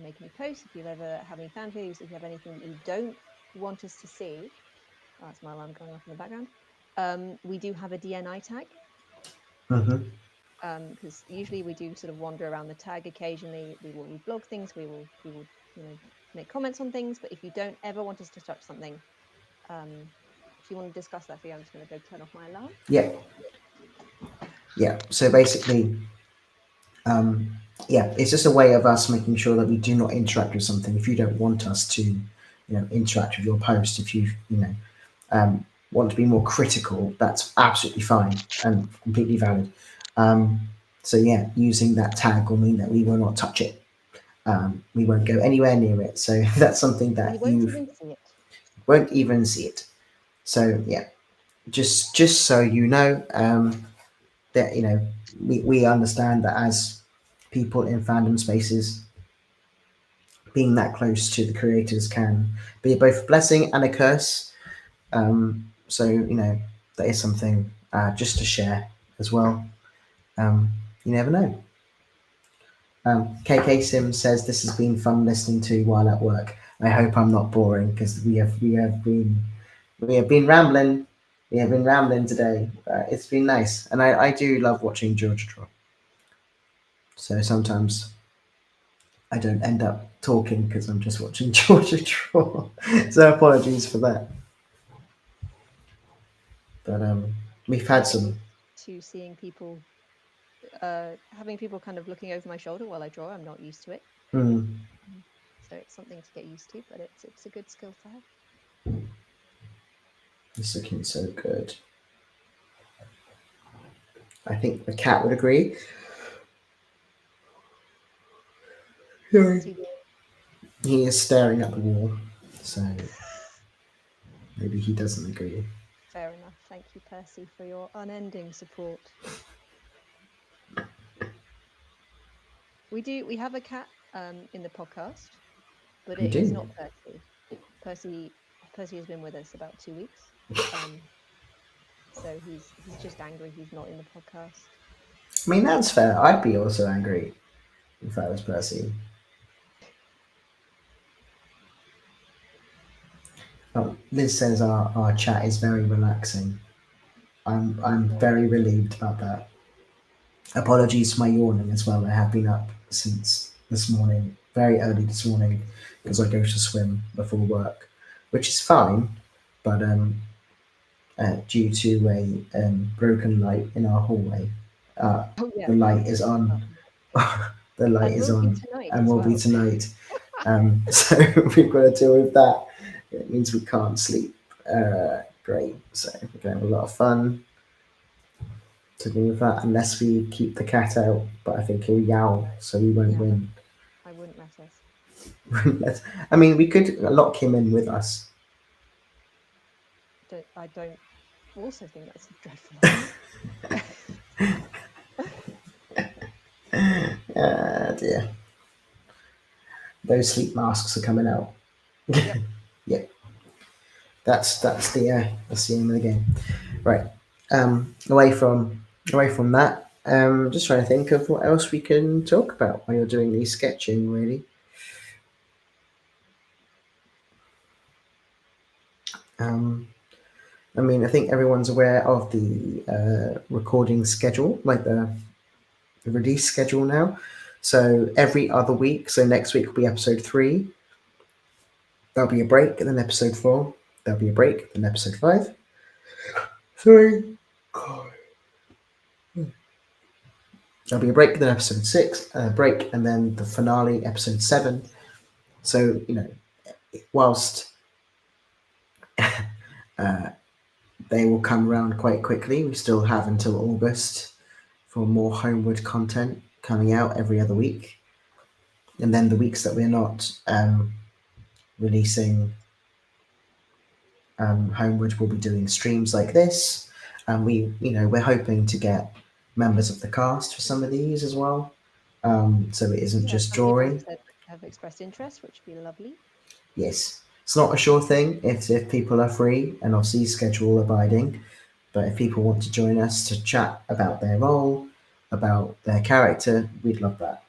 make any posts, if you ever have any fan videos, if you have anything that you don't want us to see, that's my alarm going off in the background. We do have a DNI tag. Because usually we do sort of wander around the tag. Occasionally we will blog things. We will make comments on things. But if you don't ever want us to touch something, if you want to discuss that, I'm just going to go turn off my alarm. Yeah. So basically, it's just a way of us making sure that we do not interact with something. If you don't want us to, interact with your post, if you want to be more critical, that's absolutely fine and completely valid. So yeah, using that tag will mean that we will not touch it. We won't go anywhere near it. So that's something And you that won't you even see it. won't even see it. So yeah, just so you know, that we understand that as people in fandom spaces, being that close to the creators can be both a blessing and a curse. So that is something just to share as well. You never know. KK Sim says this has been fun listening to while at work. I hope I'm not boring because we have been rambling. We have been rambling today. It's been nice, and I do love watching Georgia draw. So sometimes I don't end up talking because I'm just watching Georgia draw. So apologies for that. But we've had I'm some. used to seeing people, having people kind of looking over my shoulder while I draw. I'm not used to it, so it's something to get used to. But it's a good skill to have. It's looking so good. I think the cat would agree. What's he doing? He is staring at the wall, so maybe he doesn't agree. Fair enough. Thank you, Percy, for your unending support. We have a cat in the podcast, but We it is do. not Percy. Percy has been with us about 2 weeks. So he's just angry he's not in the podcast. I mean, that's fair. I'd be also angry if I was Percy. Oh, Liz says our chat is very relaxing. I'm very relieved about that. Apologies for my yawning as well. I have been up since this morning, very early this morning, because I go to swim before work, which is fine, but due to a broken light in our hallway, Oh yeah, the light is on. The light and is will be on tonight and as will well. be tonight. So we've got to deal with that. It means we can't sleep. Great. So we're going to have a lot of fun to do with that, unless we keep the cat out. But I think he'll yowl, so we won't Yeah, win. I wouldn't let us. I mean, we could lock him in with us. I don't also think that's a dreadful idea. Dear. Those sleep masks are coming out. Yep. Yep. That's the aim of the game. Right. Away from that, just trying to think of what else we can talk about while you're doing these sketching, really. I mean, I think everyone's aware of the recording schedule, like the release schedule now. So every other week, so next week will be episode 3. There'll be a break, and then episode 4. There'll be a break, then episode 5. Sorry. There'll be a break, then episode 6, a break, and then the finale, episode 7. So, whilst they will come around quite quickly, we still have until August for more Holmwood content coming out every other week. And then the weeks that we're not releasing Holmwood, will be doing streams like this. And we're hoping to get members of the cast for some of these as well. So it isn't just Some people drawing. have expressed interest, which would be lovely. Yes, it's not a sure thing if people are free and obviously schedule abiding. But if people want to join us to chat about their role, about their character, we'd love that.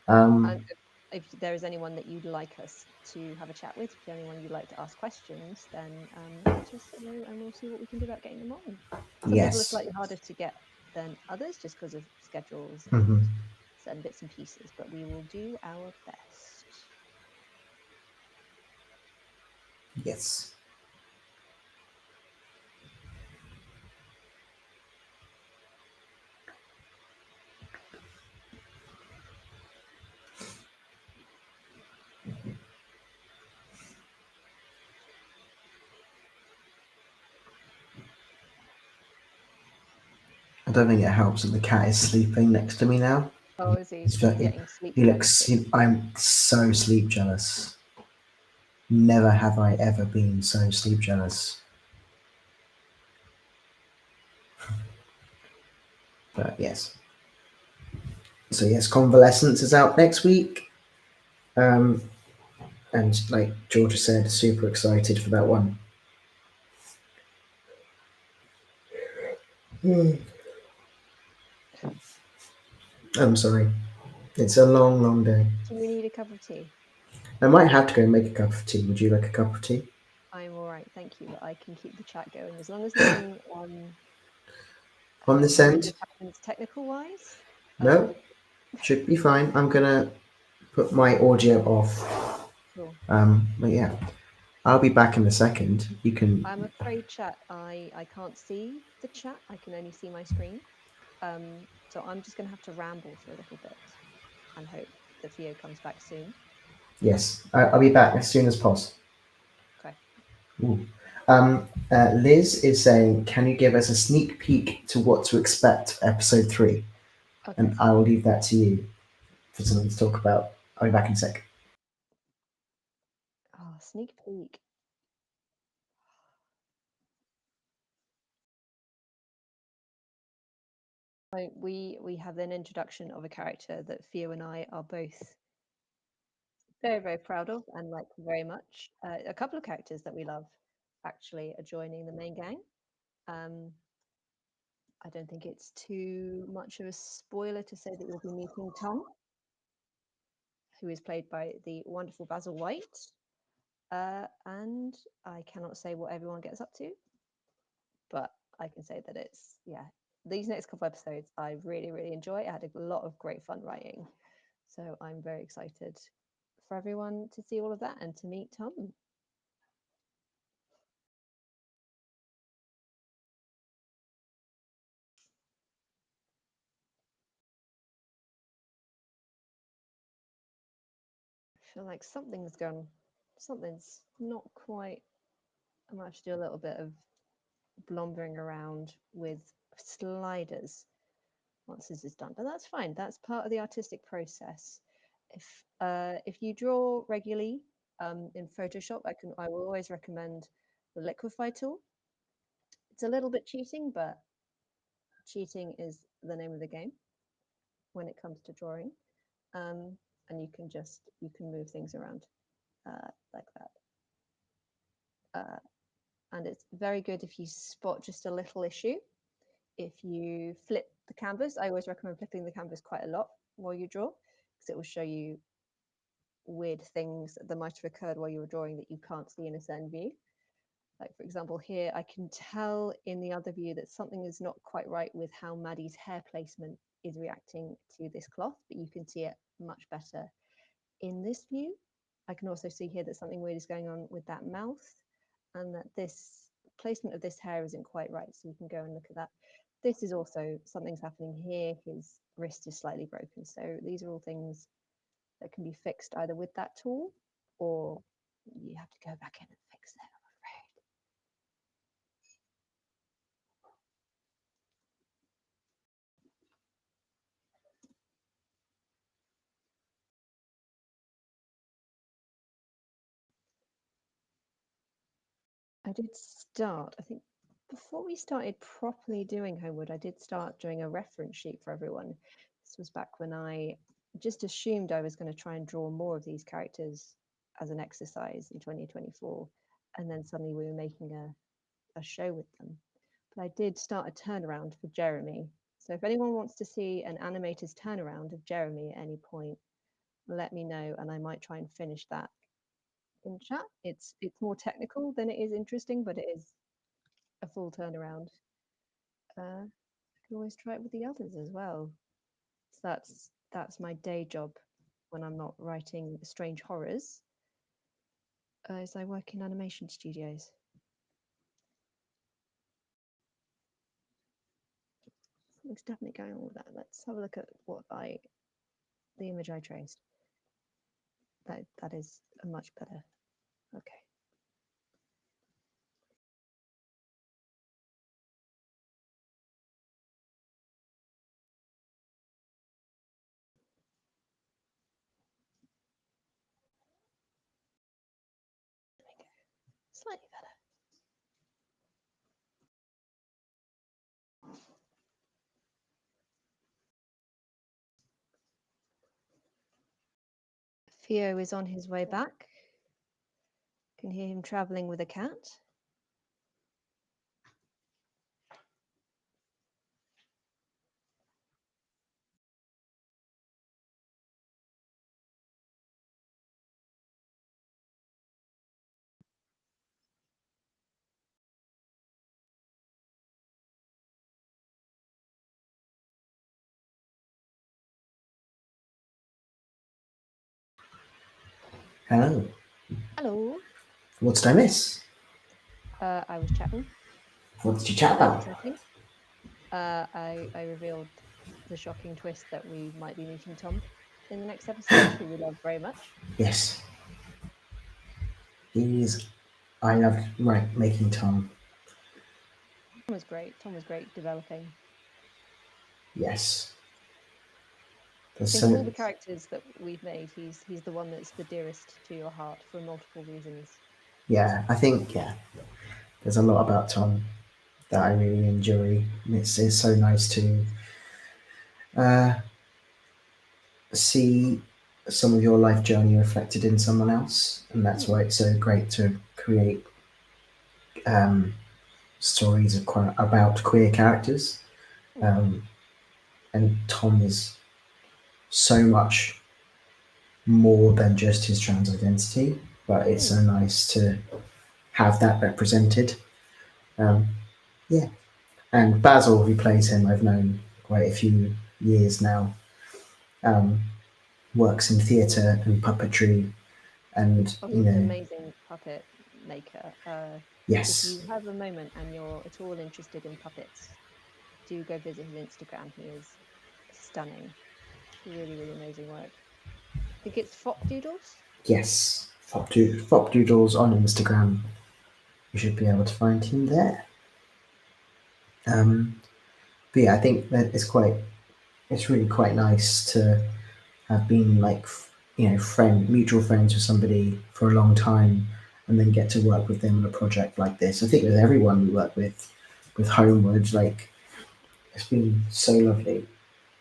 And if there is anyone that you'd like us to have a chat with, if there's anyone you'd like to ask questions, then let us know and we'll see what we can do about getting them on. Some people are Yes. slightly harder to get than others just because of schedules Mm-hmm. and certain bits and pieces, but we will do our best. Yes. I don't think it helps that the cat is sleeping next to me now. Oh, is he? He's Is he very, getting sleep he looks. deficit? I'm so sleep jealous. Never have I ever been so sleep jealous. But yes. So yes, Convalescence is out next week. And like Georgia said, super excited for that one. I'm sorry. It's a long, long day. Do we need a cup of tea? I might have to go and make a cup of tea. Would you like a cup of tea? I'm all right, thank you. But I can keep the chat going as long as nothing On this negative end? happens technical wise. No? Should be fine. I'm gonna put my audio off. Cool. But yeah. I'll be back in a second. You can I'm afraid, chat. I can't see the chat. I can only see my screen. So I'm just gonna have to ramble for a little bit and hope that Theo comes back soon. yes. I'll be back as soon as possible. Okay. Liz is saying, can you give us a sneak peek to what to expect for episode 3? Okay. And I will leave that to you for something to talk about. I'll be back in a sec. Oh, sneak peek. So we have an introduction of a character that Theo and I are both very, very proud of and like very much. A couple of characters that we love actually are joining the main gang. I don't think it's too much of a spoiler to say that you'll be meeting Tom, who is played by the wonderful Basil White. And I cannot say what everyone gets up to, but I can say that it's, yeah, these next couple episodes I really, really enjoy. I had a lot of great fun writing. So I'm very excited for everyone to see all of that and to meet Tom. I feel like something's not quite. I might have to do a little bit of blombering around with sliders once this is done, but that's fine. That's part of the artistic process. If you draw regularly in Photoshop, I will always recommend the Liquify tool. It's a little bit cheating, but cheating is the name of the game when it comes to drawing. And you can move things around like that. And it's very good if you spot just a little issue. If you flip the canvas, I always recommend flipping the canvas quite a lot while you draw, because it will show you weird things that might have occurred while you were drawing that you can't see in a certain view. Like, for example, here I can tell in the other view that something is not quite right with how Maddie's hair placement is reacting to this cloth, but you can see it much better in this view. I can also see here that something weird is going on with that mouth, and that this placement of this hair isn't quite right, so you can go and look at that. This is also, something's happening here, his wrist is slightly broken. So these are all things that can be fixed either with that tool, or you have to go back in and fix it, I'm afraid. I did start, I think before we started properly doing Homewood, I did start doing a reference sheet for everyone. This was back when I just assumed I was going to try and draw more of these characters as an exercise in 2024. And then suddenly we were making a show with them. But I did start a turnaround for Jeremy. So if anyone wants to see an animator's turnaround of Jeremy at any point, let me know and I might try and finish that in chat. It's more technical than it is interesting, but it is a full turnaround. I can always try it with the others as well. So that's my day job when I'm not writing strange horrors. Is I work in animation studios. Something's definitely going on with that. Let's have a look at the image I traced. That is a much better. Okay. Slightly better. Theo is on his way back. Can hear him traveling with a cat. Hello. Hello. What did I miss? I was chatting. What did you chat I was about? talking. I revealed the shocking twist that we might be meeting Tom in the next episode, who we love very much. Yes. I loved making Tom. Tom was great. Tom was great developing. Yes. I There's think of all the so characters that we've made, he's the one that's the dearest to your heart for multiple reasons. yeah, I think there's a lot about Tom that I really enjoy. And it's so nice to see some of your life journey reflected in someone else, and that's why it's so great to create stories about queer characters. And Tom is so much more than just his trans identity, but it's so nice to have that represented. Yeah, and Basil, who plays him, I've known quite a few years now. Works in theatre and puppetry, and Oh, he's an amazing puppet maker. If yes, you have a moment and you're at all interested in puppets, do go visit his Instagram. He is stunning. Really, really amazing work. I think it's Fop Doodles. yes, Fop Doodles on Instagram. You should be able to find him there. But yeah, I think that it's really quite nice to have been mutual friends with somebody for a long time, and then get to work with them on a project like this. I think with everyone we work with Holmwood, like it's been so lovely.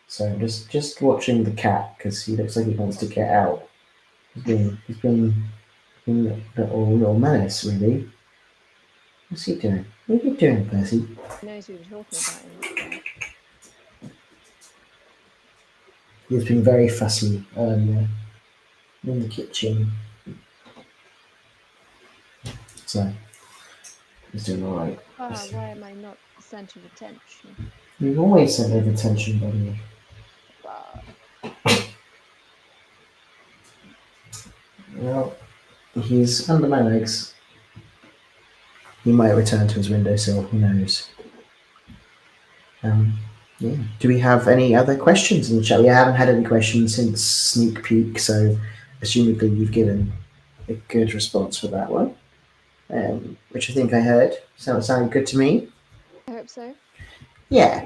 So just watching the cat, because he looks like he wants to get out. He's been a little menace, really. What's he doing? What are you doing, Percy? He knows we were talking about him. That's why. He's been very fussy earlier in the kitchen. So he's doing alright. Why am I not the centre of attention? You've always centre of attention, buddy. Well, he's under my legs. He might return to his windowsill, who knows? Yeah. Do we have any other questions in the chat? We haven't had any questions since sneak peek, so assumedly you've given a good response for that one, which I think I heard. Sounded good to me. I hope so. Yeah.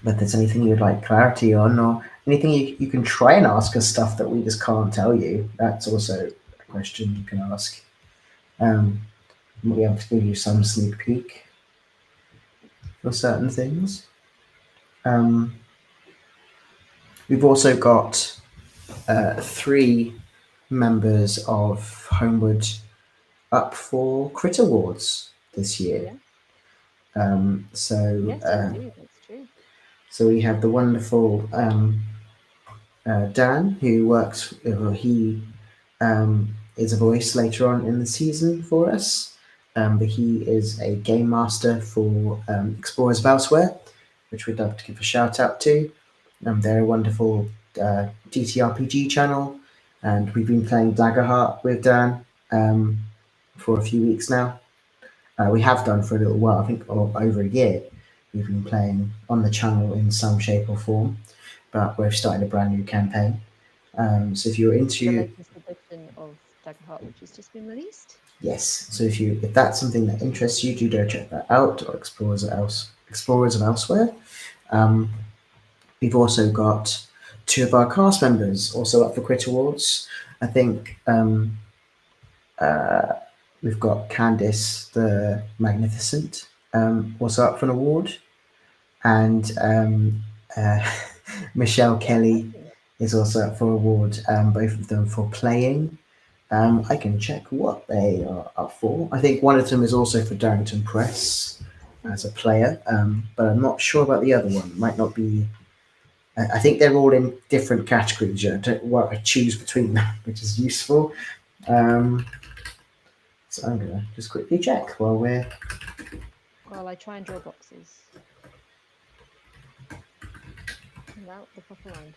But if there's anything you'd like clarity on, or anything you can try and ask us stuff that we just can't tell you, that's also a question you can ask. We'll be able to give you some sneak peek for certain things. We've also got 3 members of Holmwood up for Crit Awards this year. Yeah. Yes, indeed, that's true. So we have the wonderful Dan, who works. He is a voice later on in the season for us, but he is a game master for Explorers of Elsewhere, which we'd love to give a shout out to. They're a wonderful DTRPG channel, and we've been playing Daggerheart with Dan for a few weeks now. We have done for a little while, I think over a year. We've been playing on the channel in some shape or form, but we're starting a brand new campaign. So if you're into the latest edition of Daggerheart, which has just been released. Yes, so if that's something that interests you, do go check that out, or Explorers of Elsewhere. We've also got 2 of our cast members also up for Crit Awards. I think we've got Candice the Magnificent, also up for an award, and Michelle Kelly is also up for an award. Both of them for playing. I can check what they are up for. I think one of them is also for Darrington Press as a player, but I'm not sure about the other one. It might not be. I think they're all in different categories. You don't want to choose between them, which is useful. So I'm gonna just quickly check while I try and draw boxes without the proper line.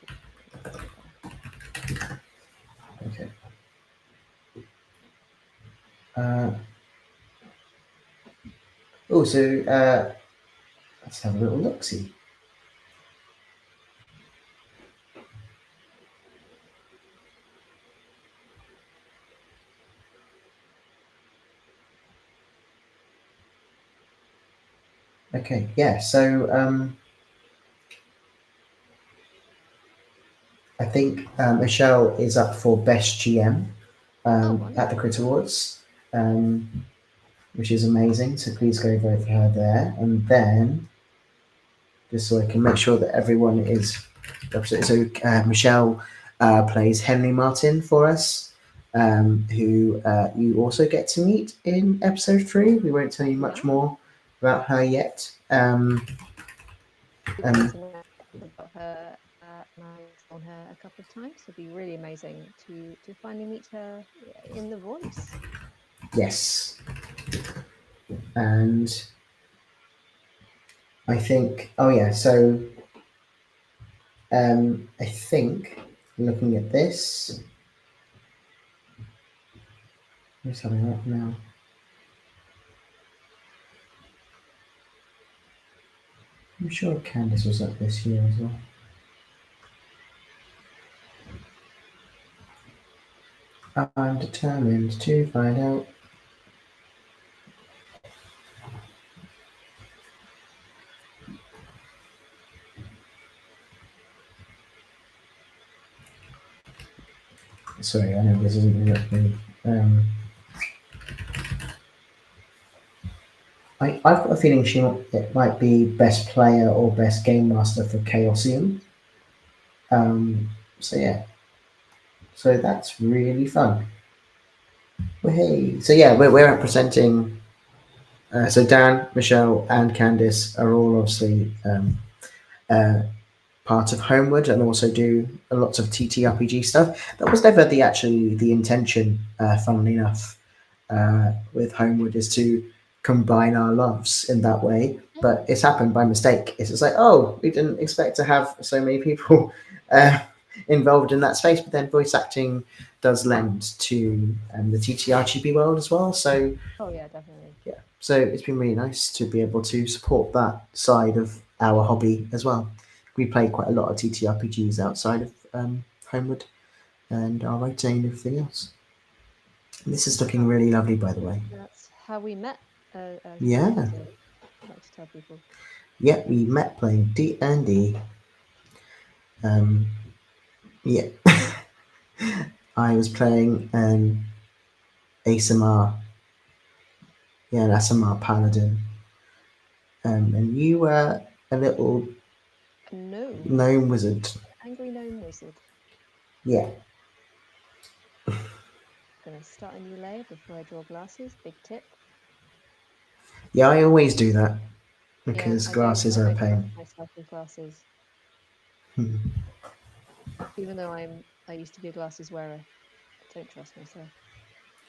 okay. Let's have a little look. See. Okay, yeah. So I think Michelle is up for best GM at the Crit Awards, which is amazing. So please go vote for her there, and then just so I can make sure that everyone is represented. So Michelle plays Henry Martin for us, who you also get to meet in episode 3. We won't tell you much more about her yet. About her, and I've drawn her a couple of times. It'd be really amazing to finally meet her in the voice. Yes, and I think. Oh yeah, so I think looking at this, what's having up now? I'm sure Candice was up this year as well. I'm determined to find out. Sorry, I know this isn't really. I've got a feeling it might be best player or best game master for Chaosium. So yeah, so that's really fun. Hey, so yeah, we're representing. So Dan, Michelle, and Candice are all obviously part of Holmwood and also do lots of TTRPG stuff. That was never the intention. Funnily enough, with Holmwood is to combine our loves in that way, but it's happened by mistake. It's just like, oh, we didn't expect to have so many people involved in that space, but then voice acting does lend to the TTRPG world as well. So yeah, definitely. Yeah, so it's been really nice to be able to support that side of our hobby as well. We play quite a lot of TTRPGs outside of Homewood and our writing and everything else. And this is looking really lovely, by the way. That's how we met. Yeah. I like to tell people. Yeah, we met playing D&D. Yeah. I was playing ASMR. Yeah, an ASMR paladin. And you were a little gnome wizard. Angry gnome wizard. Yeah. Gonna start a new layer before I draw glasses. Big tip. Yeah, I always do that because I glasses are a don't trust pain. myself with glasses. Hmm. Even though I used to be a glasses wearer, I don't trust myself.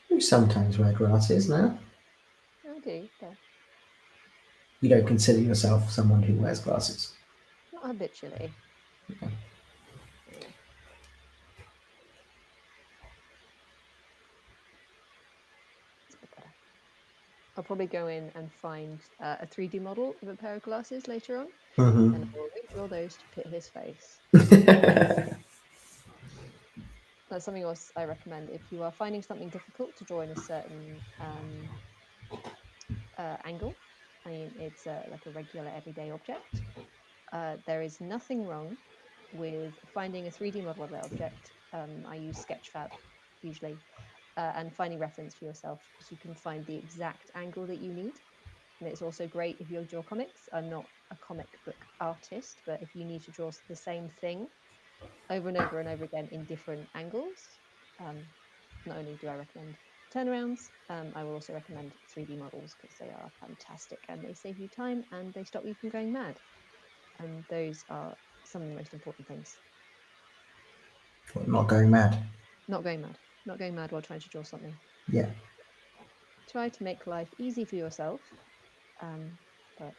You sometimes wear glasses now. I do, but You don't consider yourself someone who wears glasses. not habitually. Okay. Yeah. It's a bit better. I'll probably go in and find a 3D model of a pair of glasses later on, and I will redraw those to fit his face. That's something else I recommend. If you are finding something difficult to draw in a certain angle, I mean, it's like a regular everyday object, there is nothing wrong with finding a 3D model of that object. I use Sketchfab usually, and finding reference for yourself, because you can find the exact angle that you need. And it's also great if your draw comics are not a comic book artist, but if you need to draw the same thing over and over and over again in different angles. Not only do I recommend turnarounds, I will also recommend 3D models, because they are fantastic and they save you time and they stop you from going mad. And those are some of the most important things. Not going mad. Not going mad. Not going mad while trying to draw something. Yeah. Try to make life easy for yourself, but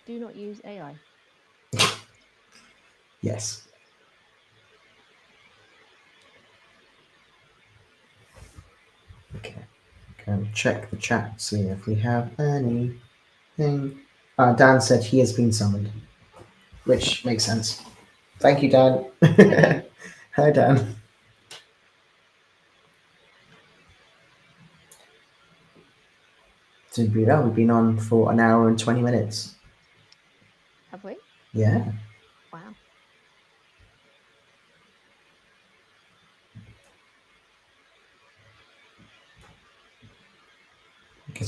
do not use AI. Yes. Okay. Go check the chat, see if we have anything. Dan said he has been summoned, which makes sense. Thank you, Dan. Dan. Hi, Dan. So we've been on for an hour and 20 minutes. Have we? Yeah. Wow.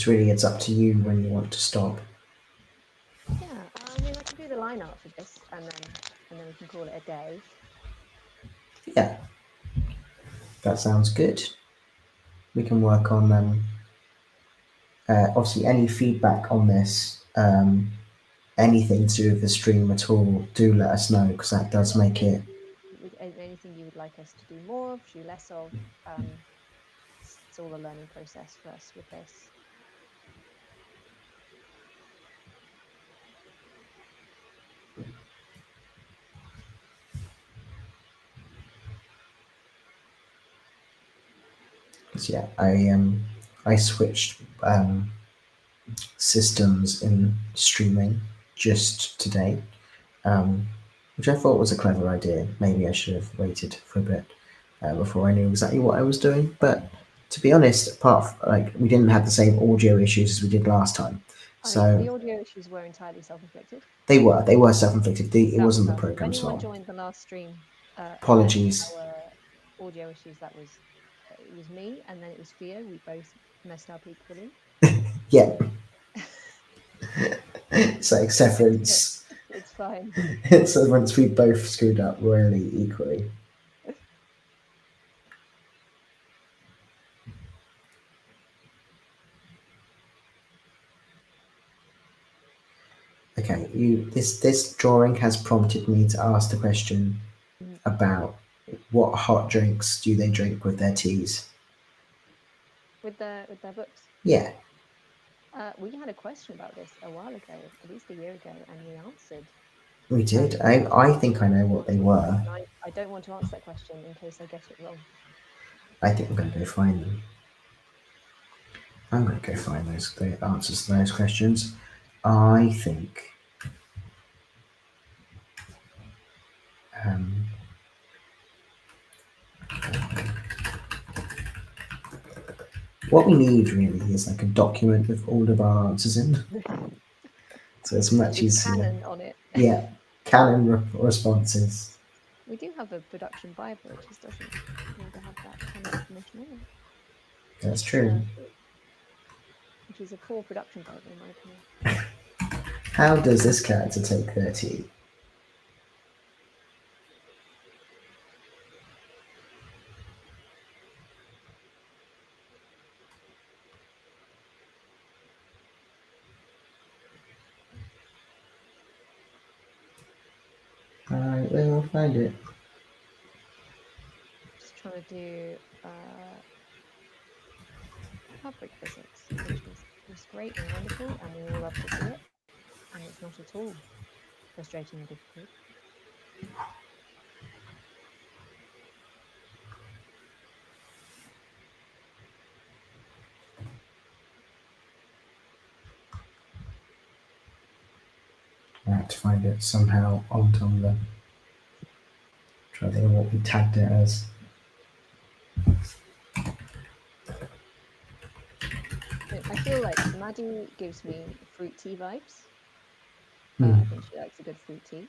It's up to you when you want to stop. Yeah, I mean, I can do the line art for this, and then we can call it a day. Yeah. That sounds good. We can work on obviously any feedback on this, anything to do with the stream at all, do let us know, because that does make it. Anything you would like us to do more of, do less of. It's all a learning process for us with this. Yeah, I switched systems in streaming just today, which I thought was a clever idea. Maybe I should have waited for a bit before I knew exactly what I was doing. But to be honest, we didn't have the same audio issues as we did last time. So the audio issues were entirely self-inflicted. they were self-inflicted. It wasn't the If program's anyone fault. joined the last stream, Apologies. our audio issues, that was it was me, and then it was Theo. We both messed up equally. Yeah. So except for It's fine. so once we both screwed up really equally. Okay, this drawing has prompted me to ask the question about what hot drinks do they drink with their teas? With their books. Yeah. We had a question about this a while ago, at least a year ago, and we answered. We did. I think I know what they were. I don't want to answer that question in case I get it wrong. I think I'm going to go find them. I'm going to go find the answers to those questions. I think. What we need really is like a document with all of our answers in. So it's much easier. Canon on it. Yeah, canon responses. We do have a production Bible, it just doesn't seem to have that kind of information on it. That's true. Which is a poor production Bible, in my opinion. How does this character take 30? I will find it. Just trying to do fabric physics, which is just great and wonderful, and we all love to see it. And it's not at all frustrating or difficult. I have to find it somehow on Tumblr. Try to think of what we tagged it as. I feel like Maddie gives me fruit tea vibes. I think she likes a good fruit tea.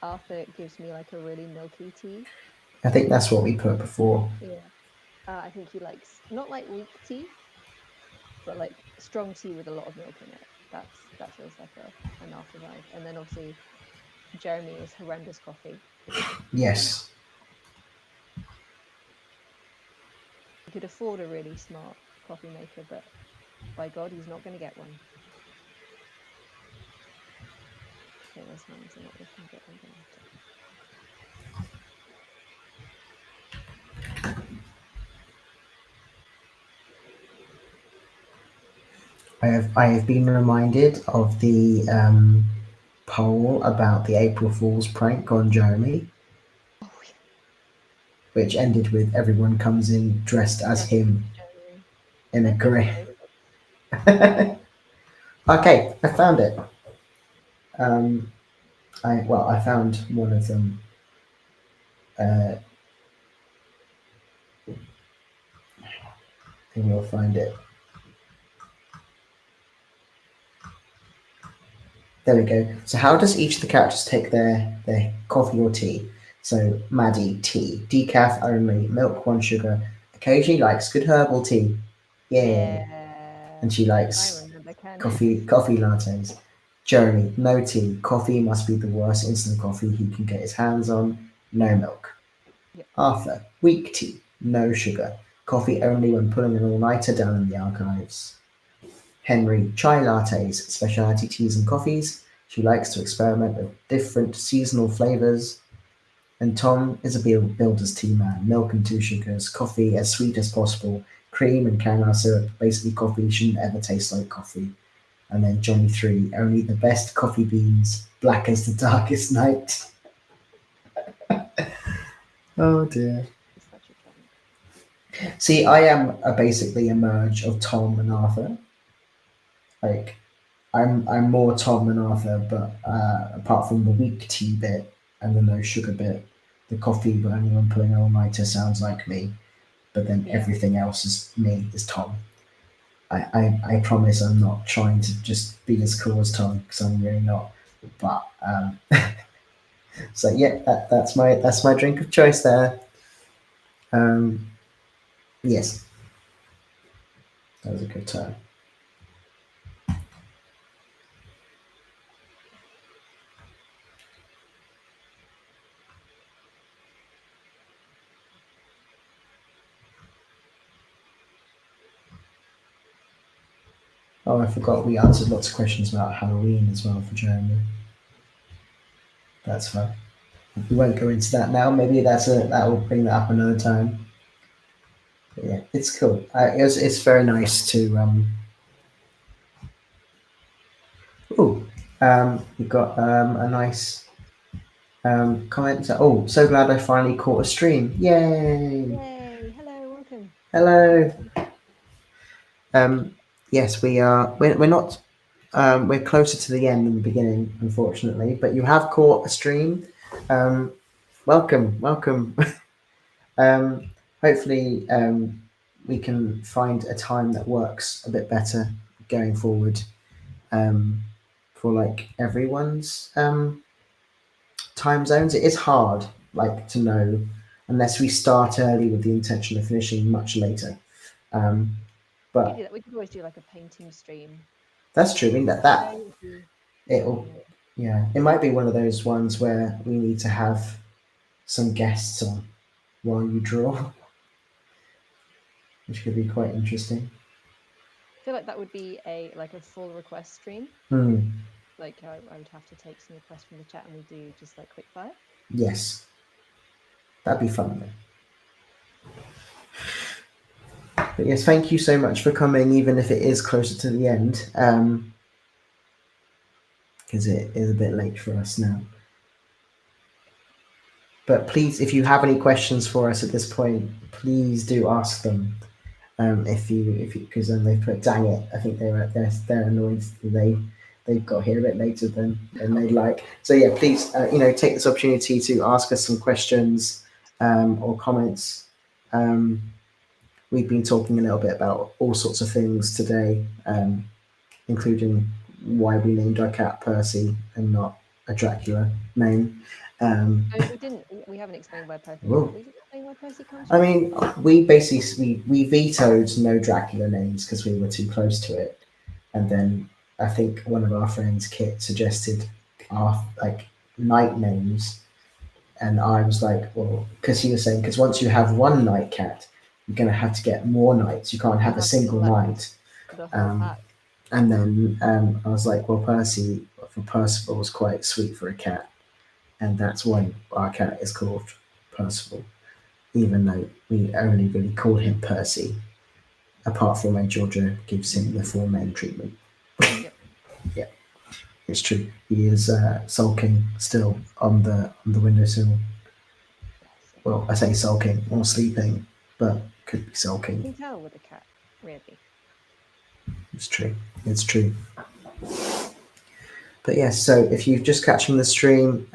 Arthur gives me like a really milky tea. I think that's what we put before. Yeah. I think he likes not like weak tea, but like strong tea with a lot of milk in it. That feels like an Arthur vibe. And then obviously Jeremy is horrendous coffee. Yes. He could afford a really smart coffee maker, but by God, he's not going to get one. Okay, those hands are not looking good. I'm going to have to. I have been reminded of the poll about the April Fool's prank on Jeremy, Oh, yeah. which ended with everyone comes in dressed as Dressed him as Jeremy. in a They're both grey. very funny. Okay, I found it. I found one of them. I think we'll find it. There we go. So how does each of the characters take their coffee or tea? So Maddie, tea, decaf only, milk, one sugar. Occasionally likes good herbal tea. Yeah. Yeah. And she I likes remember Ken. coffee lattes. Jeremy, no tea. Coffee must be the worst instant coffee he can get his hands on. No milk. Yep. Arthur, weak tea, no sugar. Coffee only when pulling an all-nighter down in the archives. Henry, chai lattes, specialty teas and coffees. She likes to experiment with different seasonal flavors. And Tom is a builder's tea man. Milk and two sugars. Coffee as sweet as possible. Cream and caramel syrup. Basically, coffee shouldn't ever taste like coffee. And then Johnny 3, only the best coffee beans. Black as the darkest night. Oh dear. He's such a drunk. See, I am basically a merge of Tom and Arthur. Like, I'm more Tom than Arthur, but apart from the weak tea bit and the no sugar bit, the coffee but only when pulling an all-nighter sounds like me. But then Yeah. everything else is me, is Tom. I promise I'm not trying to just be as cool as Tom because I'm really not. But so yeah, that's my drink of choice there. Yes, that was a good time. Oh, I forgot we answered lots of questions about Halloween as well for Jeremy. That's fine. We won't go into that now. Maybe that will bring that up another time. But yeah, it's cool. It's very nice to we got a nice comment. Oh, so glad I finally caught a stream. Yay! Yay! Hello, welcome. Hello. Yes, we are. We're not. We're closer to the end than the beginning, unfortunately. But you have caught a stream. Welcome. Hopefully, we can find a time that works a bit better going forward for like everyone's time zones. It is hard, like to know, unless we start early with the intention of finishing much later. We could But do that. We could always do like a painting stream. that's true. I mean that Today would be it'll yeah, it might be one of those ones where we need to have some guests on while you draw, which could be quite interesting. I feel like that would be a full request stream. Like I would have to take some requests from the chat and we do just like quick fire. Yes, that'd be fun though. But yes, thank you so much for coming, even if it is closer to the end, because it is a bit late for us now. But please, if you have any questions for us at this point, please do ask them. If you because then they put dang it, I think they're annoyed that they've got here a bit later than they'd like. So yeah, please take this opportunity to ask us some questions or comments. We've been talking a little bit about all sorts of things today, including why we named our cat Percy and not a Dracula name. We haven't explained where Percy. Whoa. Did we explain where Percy comes I from? mean, we basically we vetoed no Dracula names because we were too close to it, and then I think one of our friends, Kit, suggested our like night names, and I was like, well, because he was saying because once you have one night cat, you're gonna have to get more nights. You can't have a single night. The whole pack. And then I was like, well, Percy for Percival was quite sweet for a cat, and that's why our cat is called Percival, even though we only really call him Percy, apart from when Georgia gives him the full name treatment. Yep. Yeah, it's true. He is sulking still on the windowsill. Well, I say sulking or sleeping, but could be You sulking. can tell with a cat, really. It's true. It's true. But yes, so if you're just catching the stream,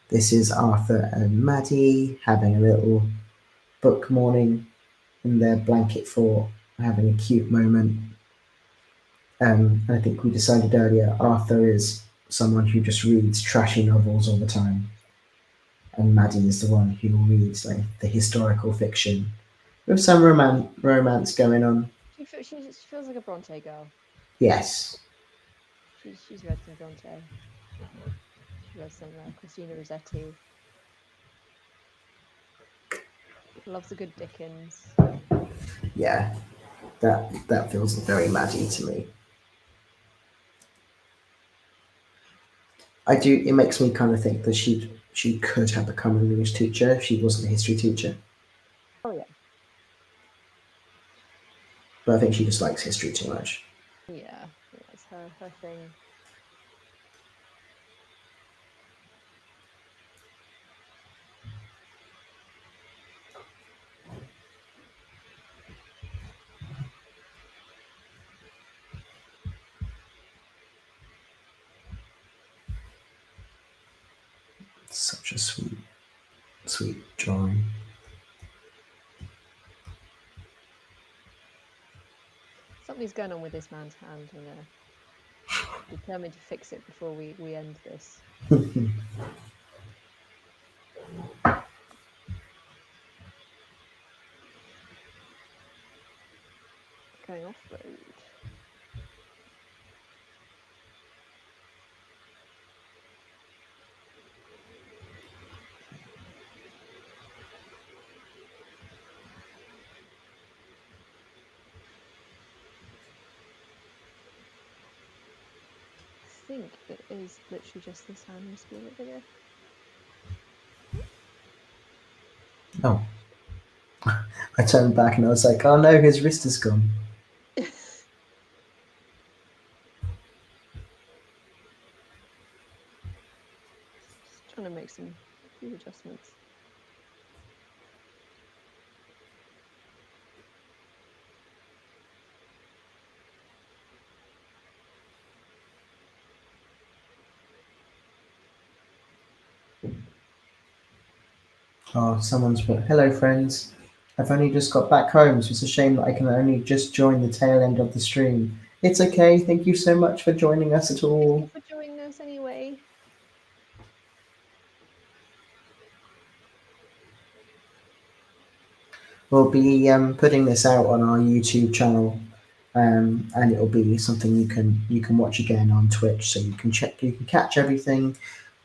this is Arthur and Maddie having a little book morning in their blanket fort, having a cute moment. I think we decided earlier Arthur is someone who just reads trashy novels all the time, and Maddie is the one who reads like the historical fiction with some romance going on. She feels like a Bronte girl. Yes. She's read some Bronte. She read some Christina Rossetti. Loves a good Dickens. Yeah, that feels very Maddie to me. I do. It makes me kind of think that she could have become an English teacher if she wasn't a history teacher. Oh yeah. But I think she just likes history too much. Yeah, it's her thing. Such a sweet drawing. Something's going on with this man's hand, and determined to fix it before we end this. Going off road. I think it is literally just this hand needs to be a bit bigger. Oh. I turned back and I was like, oh no, his wrist is gone. Just trying to make some few adjustments. Oh, someone's put, hello friends. I've only just got back home, so it's a shame that I can only just join the tail end of the stream. It's okay, thank you so much for joining us at all. Thank you for joining us anyway. We'll be putting this out on our YouTube channel, and it'll be something you can watch again on Twitch, so you can catch everything.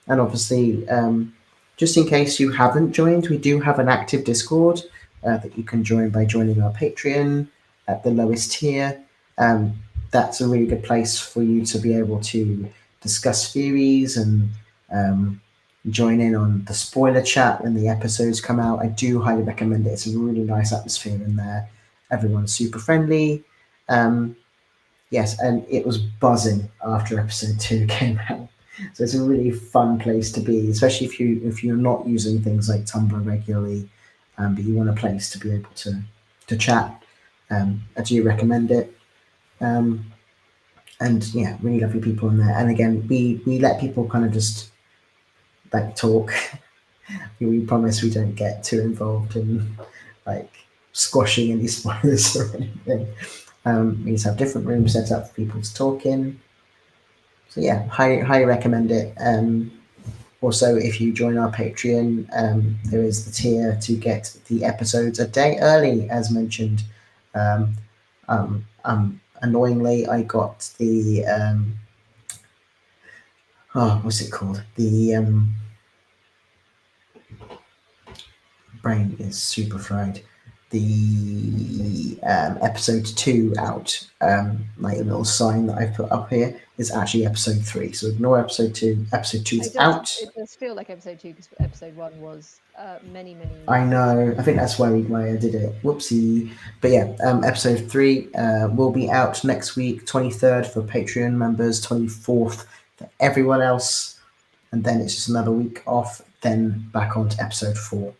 And obviously, just in case you haven't joined, we do have an active Discord that you can join by joining our Patreon at the lowest tier. That's a really good place for you to be able to discuss theories and join in on the spoiler chat when the episodes come out. I do highly recommend it. It's a really nice atmosphere in there. Everyone's super friendly. Yes, and it was buzzing after episode 2 came out. So it's a really fun place to be, especially if you're not using things like Tumblr regularly, but you want a place to be able to chat. I do recommend it. And yeah, really lovely people in there. And again, we let people kind of just like talk. We promise we don't get too involved in like squashing any spoilers or anything. We just have different rooms set up for people to talk in. So yeah, highly recommend it. Also, if you join our Patreon, there is the tier to get the episodes a day early, as mentioned. Annoyingly, I got the what's it called? The brain is super fried. The episode 2 out, like a little sign that I've put up here, is actually episode 3. So ignore episode 2. Episode 2 is out. It does feel like episode 2 because episode 1 was many. I know. I think that's why I did it. Whoopsie. But yeah, episode 3 will be out next week, 23rd for Patreon members, 24th for everyone else, and then it's just another week off. Then back on to episode 4.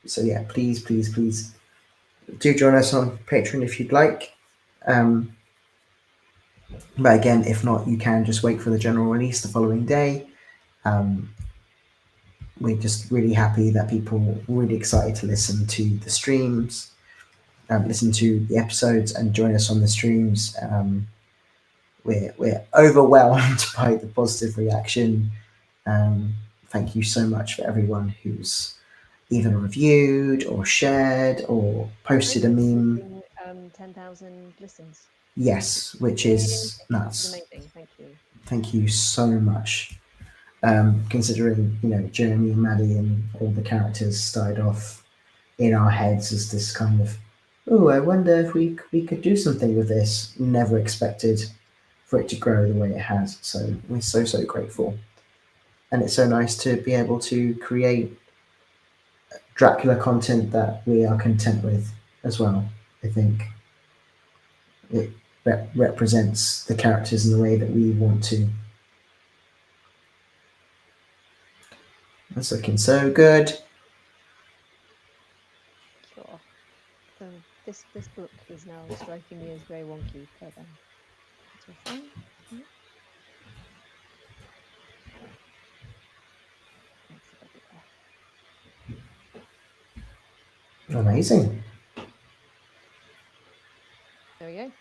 So yeah, please do join us on Patreon if you'd like. But again, if not, you can just wait for the general release the following day. We're just really happy that people are really excited to listen to the streams, listen to the episodes, and join us on the streams. We're overwhelmed by the positive reaction. Thank you so much for everyone who's either reviewed or shared or posted a meme. 10,000 listens. Yes, which is nuts. Amazing. Thank you. Thank you so much. Considering, Jeremy and Maddie and all the characters started off in our heads as this kind of, I wonder if we could do something with this. Never expected for it to grow the way it has. So we're so grateful. And it's so nice to be able to create Dracula content that we are content with as well. I think it represents the characters in the way that we want to. That's looking so good. Sure. So this book is now striking me as very wonky, but it's all fine. Amazing. There we go.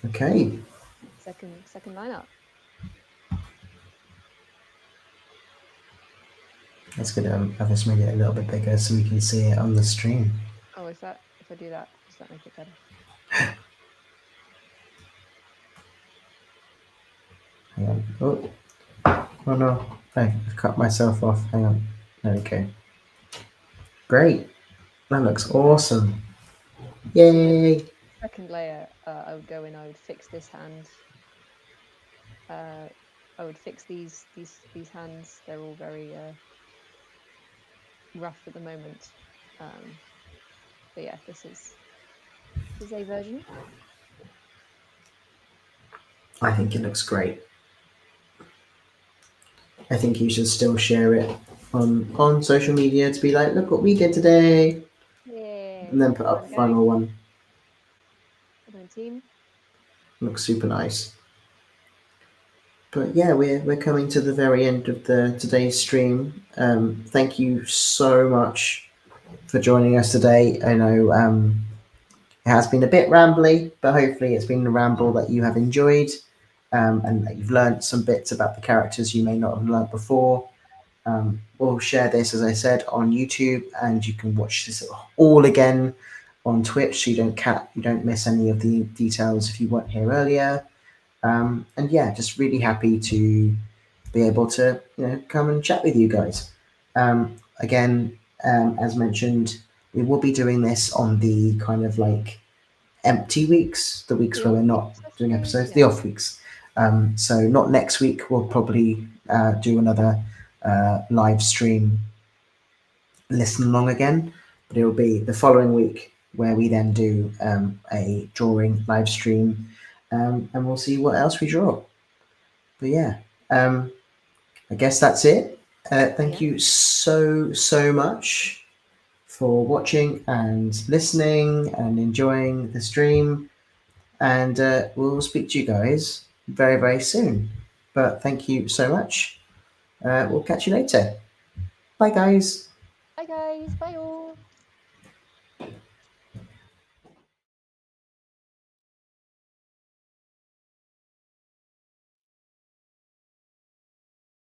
Okay. Second lineup. That's good. I've just made it a little bit bigger so we can see it on the stream. Oh, if I do that, does that make it better? Hang on. Oh no. I've cut myself off. Hang on. There we go. Great. That looks awesome. Yay. Second layer, I would go in, I would fix this hand. I would fix these hands. They're all very rough at the moment. But yeah, this is a version. I think it looks great. I think you should still share it on social media to be like, look what we did today. Yeah. And then put up the final one. Team. Looks super nice. But yeah, we're coming to the very end of today's stream. Thank you so much for joining us today. I know it has been a bit rambly, but hopefully it's been a ramble that you have enjoyed, and that you've learned some bits about the characters you may not have learned before. We'll share this, as I said, on YouTube, and you can watch this all again on Twitch, so you don't miss any of the details if you weren't here earlier. And yeah, just really happy to be able to come and chat with you guys. Again, as mentioned, we will be doing this on the kind of like empty weeks, the weeks where we're not doing episodes, the off weeks. So not next week. We'll probably do another live stream listen along again, but it will be the following week where we then do a drawing live stream, and we'll see what else we draw. But yeah, I guess that's it. Thank you so much for watching and listening and enjoying the stream, and we'll speak to you guys very soon. But thank you so much. We'll catch you later. Bye guys. Bye guys. Bye all.